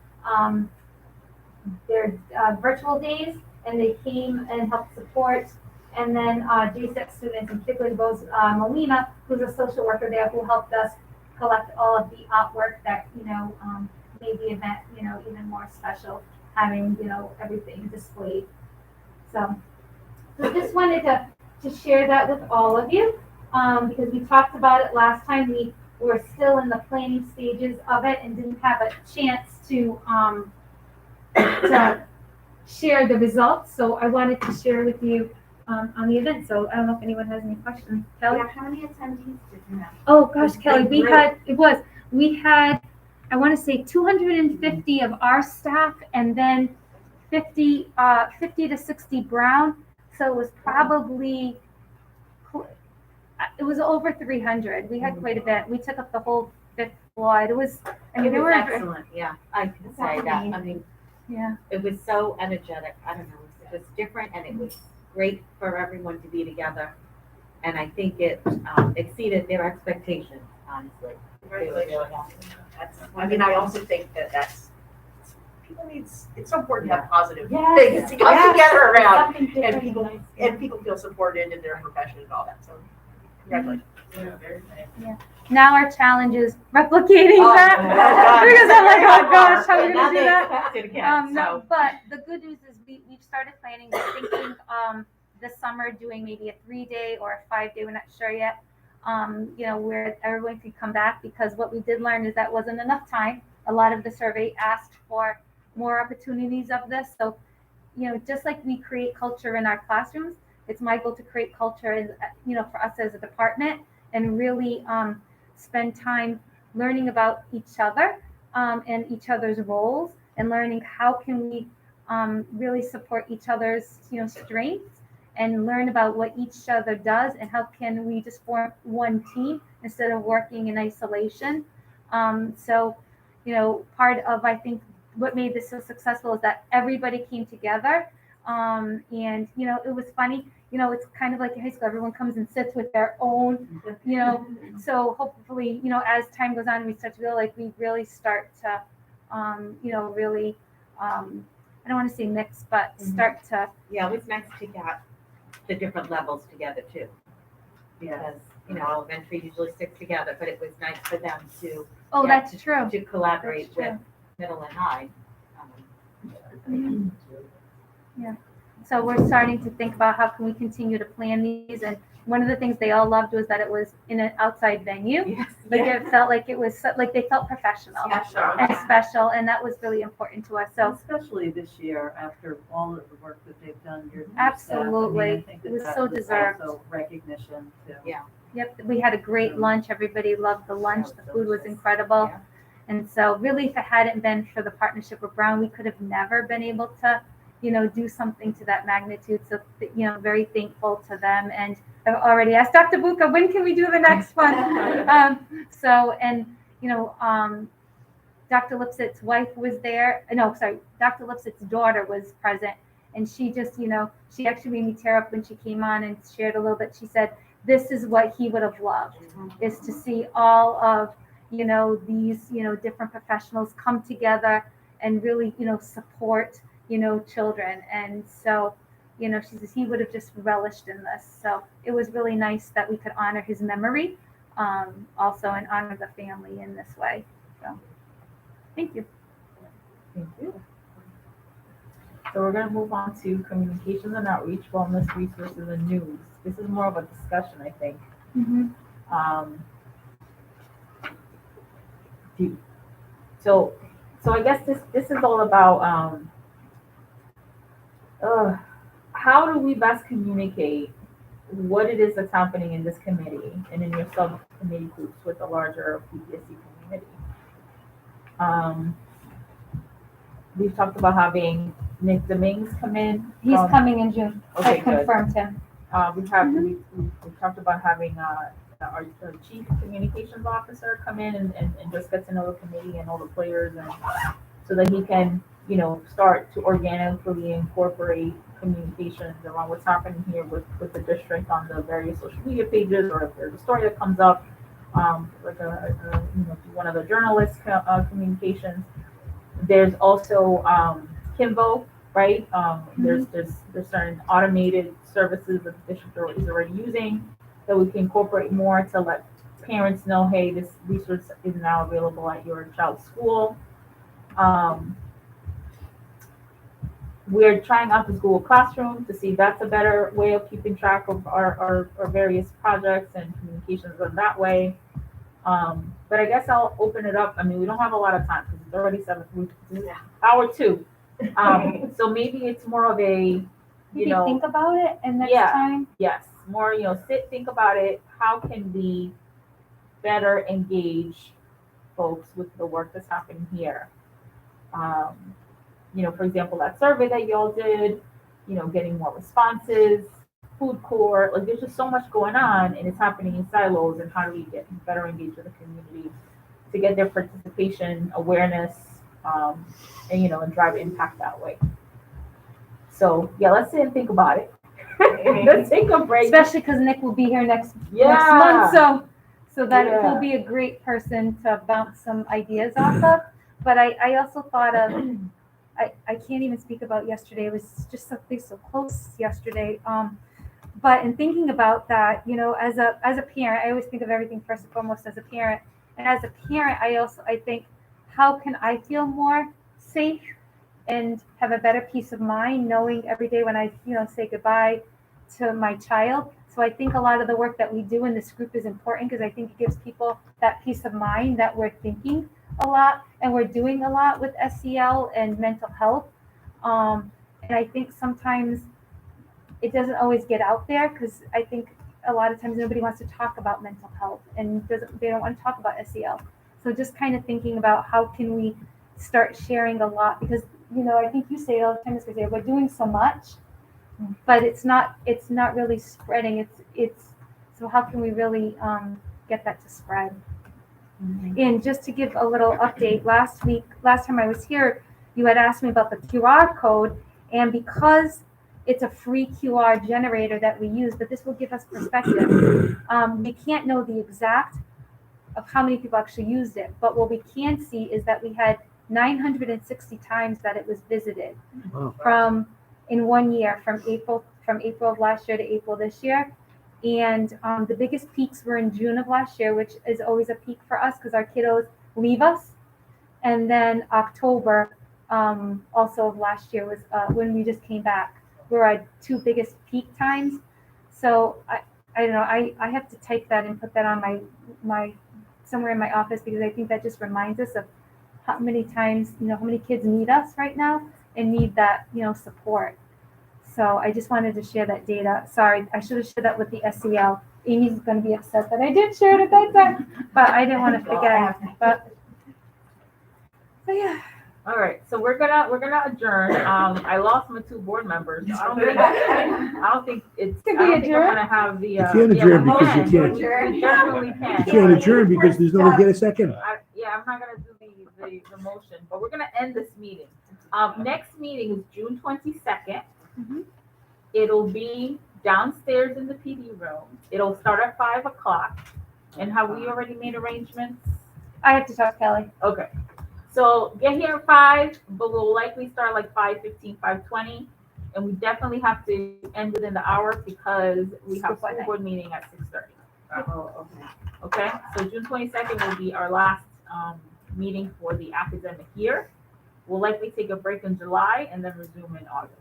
virtual days, and they came and helped support. And then JSEC students, and particularly Rose Molina, who's a social worker there, who helped us collect all of the artwork that, made the event, even more special, having, everything displayed. So just wanted to share that with all of you, because we talked about it last time. We were still in the planning stages of it and didn't have a chance to share the results. So I wanted to share with you on the event. So I don't know if anyone has any questions. Kelly? Yeah, how many attendees did you have? Oh gosh, Kelly, Big we had, I want to say 250 of our staff and then 50 to 60 Brown. So it was probably, it was over 300. We had quite a bit. We took up the whole 5th floor. It was, It there was were, excellent, yeah, I can say that. I mean, yeah. it was so energetic. I don't know, it was different and it was great for everyone to be together. And I think it exceeded their expectations, honestly. I mean, I also think that's, people it's so important to have positive Yes, things to come yes. together around, Something different and people, nice. and people feel supported in their profession and all that, so congratulations. Yeah, very nice. Now our challenge is replicating Oh, that. God. Because I'm like, oh gosh, how are we Now gonna do they that? expect it again, No, so. but the good news is we've started planning. We're thinking this summer doing maybe a 3-day or a 5-day. We're not sure yet. Where everyone could come back, because what we did learn is that wasn't enough time. A lot of the survey asked for more opportunities of this. So, just like we create culture in our classrooms, it's my goal to create culture, for us as a department, and really spend time learning about each other and each other's roles, and learning how can we really support each other's strengths, and learn about what each other does, and how can we just form one team instead of working in isolation. Part of, I think, what made this so successful is that everybody came together. And it was funny. It's kind of like in high school, everyone comes and sits with their own, so hopefully, as time goes on, we start to feel like we really start to, really, I don't want to say mix, but start to. Yeah, it was nice to get the different levels together too. Because, elementary usually sticks together, but it was nice for them to. Oh, yeah, that's true. To collaborate That's true. with middle and high. Yeah. So we're starting to think about how can we continue to plan these, and one of the things they all loved was that it was in an outside venue. Yes. Like it felt like it was like they felt professional and special, and that was really important to us. So especially this year, after all of the work that they've done, your absolutely, staff, I think it was that so was deserved. also recognition too. Yeah. Yep, we had a great lunch. Everybody loved the lunch. The food was incredible. Yeah. And so really, if it hadn't been for the partnership with Brown, we could have never been able to, do something to that magnitude. So, very thankful to them. And I've already asked Dr. Buka, when can we do the next one? Dr. Lipsit's wife was there. No, sorry, Dr. Lipsit's daughter was present. And she just, she actually made me tear up when she came on and shared a little bit. She said, this is what he would have loved, is to see all of, these, different professionals come together and really, support, children. And so, she says he would have just relished in this. So it was really nice that we could honor his memory, also, and honor the family in this way. So thank you. Thank you. So we're going to move on to communications and outreach, wellness, resources, and news. This is more of a discussion, I think. So I guess this is all about how do we best communicate what it is that's happening in this committee and in your subcommittee groups with the larger PPSC community. We've talked about having Nick Dominguez come in. He's coming in June. Okay, I confirmed him. We've talked about having our chief communications officer come in and just get to know the committee and all the players, and so that he can, start to organically incorporate communications around what's happening here with the district on the various social media pages, or if there's a story that comes up, like one of the journalists' communications. There's also Kimbo, right? There's certain automated services that the district is already using that we can incorporate more to let parents know, hey, this resource is now available at your child's school. We're trying out this Google Classroom to see if that's a better way of keeping track of our various projects and communications in that way. But I guess I'll open it up. I mean, we don't have a lot of time because it's already hour 2. So maybe it's more of a, Maybe think about it and next time. Yes, more, think about it. How can we better engage folks with the work that's happening here? For example, that survey that y'all did, getting more responses, food court, like there's just so much going on and it's happening in silos, and how do we get better engaged with the community to get their participation, awareness, and drive impact that way. So yeah, let's sit and think about it. Let's take a break. Especially because Nick will be here next month, so that it will be a great person to bounce some ideas off of. But I also thought of, I can't even speak about yesterday. It was just something so close yesterday. But in thinking about that, as a parent, I always think of everything first and foremost as a parent. And as a parent, I think, how can I feel more safe and have a better peace of mind knowing every day when I, say goodbye to my child. So I think a lot of the work that we do in this group is important because I think it gives people that peace of mind that we're thinking a lot and we're doing a lot with SEL and mental health. And I think sometimes it doesn't always get out there because I think a lot of times nobody wants to talk about mental health and they don't want to talk about SEL. So just kind of thinking about how can we start sharing a lot, because I think you say all the time, because we're doing so much, but it's not really spreading. It's so how can we really get that to spread? Mm-hmm. And just to give a little update, last time I was here, you had asked me about the QR code, and because it's a free QR generator that we use, but this will give us perspective. We can't know the exact of how many people actually used it, but what we can see is that we had 960 times that it was visited. Wow. In 1 year, from April of last year to April this year. And the biggest peaks were in June of last year, which is always a peak for us because our kiddos leave us. And then October also of last year was when we just came back. Were our 2 biggest peak times. So I don't know, I have to type that and put that on my somewhere in my office, because I think that just reminds us of how many times, how many kids need us right now and need that, support. So I just wanted to share that data. Sorry, I should have shared that with the SEL. Amy's going to be upset that I did share it at that time, but I didn't want to forget. So yeah. All right, so we're gonna adjourn. I lost my 2 board members. So I don't think I'm gonna have the. You can't adjourn because you can't. We definitely can. You can't adjourn because there's no one to get a second. I'm not gonna do the motion, but we're gonna end this meeting. Next meeting is June 22nd. Mm-hmm. It'll be downstairs in the PD room. It'll start at 5:00. And have we already made arrangements? I have to talk to Kelly. Okay. So get here at 5, but we'll likely start like 5:15, 5:20. And we definitely have to end within the hour because we have school board meeting at 6:30. Oh, okay. Okay, so June 22nd will be our last meeting for the academic year. We'll likely take a break in July and then resume in August.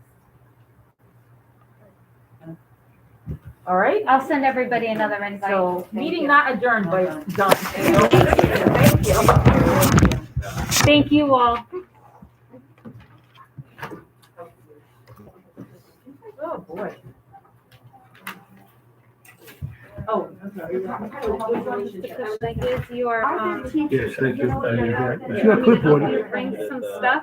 All right. I'll send everybody another invite. So meeting not adjourned, but it's done. Thank you. Thank you all. Oh boy. Oh, I'm sorry. Like is your Yes, thank you. you Your clipboard. bring some stuff.